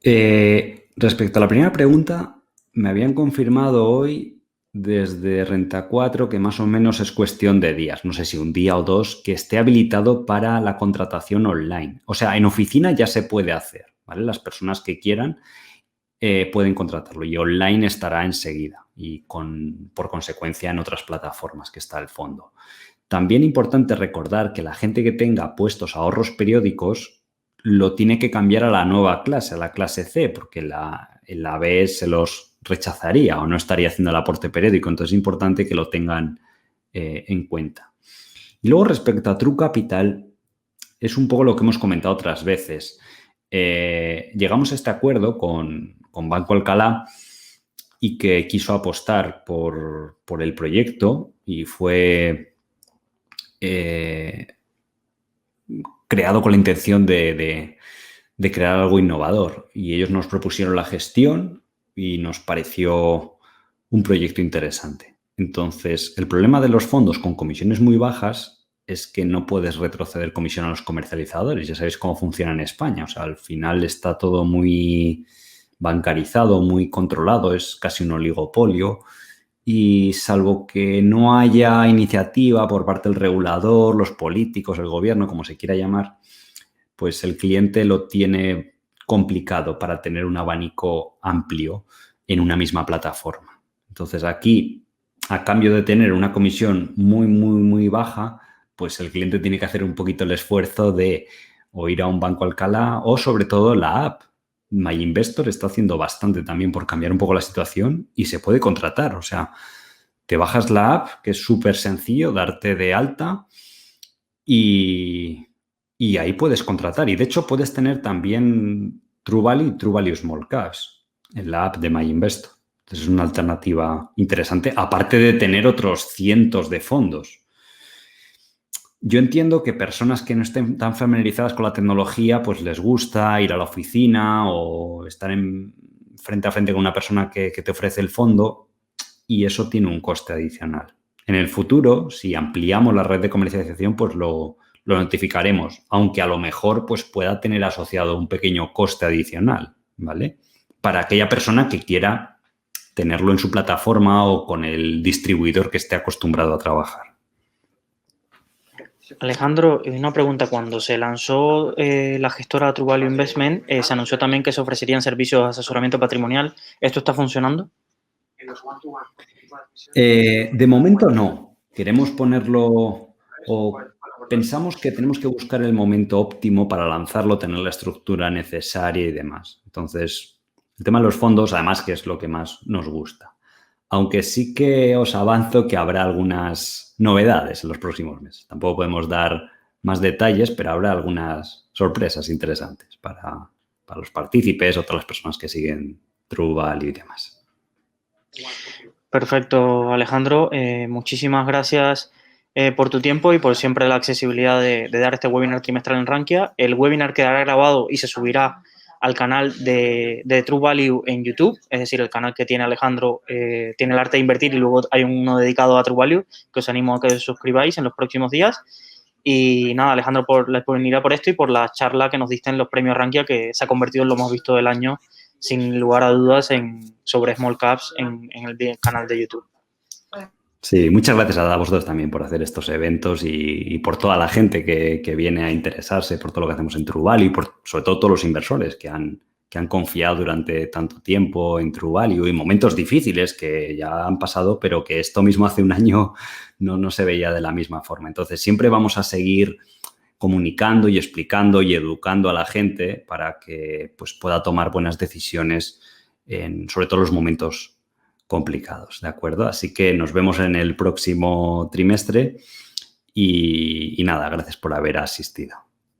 Respecto a la primera pregunta, me habían confirmado hoy desde Renta 4 que más o menos es cuestión de días, no sé si un día o dos, que esté habilitado para la contratación online. O sea, en oficina ya se puede hacer, ¿vale? Las personas que quieran pueden contratarlo y online estará enseguida y por consecuencia en otras plataformas que está el fondo. También importante recordar que la gente que tenga puestos ahorros periódicos lo tiene que cambiar a la nueva clase, a la clase C, porque la B se los rechazaría o no estaría haciendo el aporte periódico. Entonces es importante que lo tengan en cuenta. Y luego respecto a True Capital, es un poco lo que hemos comentado otras veces. Llegamos a este acuerdo con Banco Alcalá y que quiso apostar por el proyecto y fue creado con la intención de crear algo innovador. Y ellos nos propusieron la gestión y nos pareció un proyecto interesante. Entonces, el problema de los fondos con comisiones muy bajas es que no puedes retroceder comisión a los comercializadores. Ya sabéis cómo funciona en España. O sea, al final está todo muy bancarizado, muy controlado, es casi un oligopolio. Y salvo que no haya iniciativa por parte del regulador, los políticos, el gobierno, como se quiera llamar, pues el cliente lo tiene complicado para tener un abanico amplio en una misma plataforma. Entonces aquí, a cambio de tener una comisión muy, muy, muy baja, pues el cliente tiene que hacer un poquito el esfuerzo de o ir a un Banco Alcalá o sobre todo la app. MyInvestor está haciendo bastante también por cambiar un poco la situación y se puede contratar. O sea, te bajas la app, que es súper sencillo, darte de alta y ahí puedes contratar. Y de hecho puedes tener también True Value y True Value Small Caps en la app de MyInvestor. Entonces es una alternativa interesante, aparte de tener otros cientos de fondos. Yo entiendo que personas que no estén tan familiarizadas con la tecnología, pues les gusta ir a la oficina o estar frente a frente con una persona que te ofrece el fondo y eso tiene un coste adicional. En el futuro, si ampliamos la red de comercialización, pues lo notificaremos, aunque a lo mejor pues, pueda tener asociado un pequeño coste adicional, ¿vale? Para aquella persona que quiera tenerlo en su plataforma o con el distribuidor que esté acostumbrado a trabajar. Alejandro, una pregunta. Cuando se lanzó la gestora True Value Investment, se anunció también que se ofrecerían servicios de asesoramiento patrimonial. ¿Esto está funcionando? De momento no. Queremos ponerlo o pensamos que tenemos que buscar el momento óptimo para lanzarlo, tener la estructura necesaria y demás. Entonces, el tema de los fondos, además, que es lo que más nos gusta. Aunque sí que os avanzo que habrá algunas novedades en los próximos meses. Tampoco podemos dar más detalles, pero habrá algunas sorpresas interesantes para los partícipes o todas las personas que siguen True Value y demás. Perfecto, Alejandro. Muchísimas gracias por tu tiempo y por siempre la accesibilidad de dar este webinar trimestral en Rankia. El webinar quedará grabado y se subirá al canal de True Value en YouTube, es decir, el canal que tiene Alejandro, tiene el arte de invertir y luego hay uno dedicado a True Value, que os animo a que os suscribáis en los próximos días. Y nada, Alejandro, por venir a por esto y por la charla que nos diste en los premios Rankia, que se ha convertido en lo más visto del año, sin lugar a dudas, sobre Small Caps en el canal de YouTube. Sí, muchas gracias a vosotros también por hacer estos eventos y por toda la gente que viene a interesarse por todo lo que hacemos en True Value y sobre todo todos los inversores que han confiado durante tanto tiempo en True Value y momentos difíciles que ya han pasado, pero que esto mismo hace un año no se veía de la misma forma. Entonces, siempre vamos a seguir comunicando y explicando y educando a la gente para que pues, pueda tomar buenas decisiones sobre todo los momentos complicados, ¿de acuerdo? Así que nos vemos en el próximo trimestre y nada, gracias por haber asistido.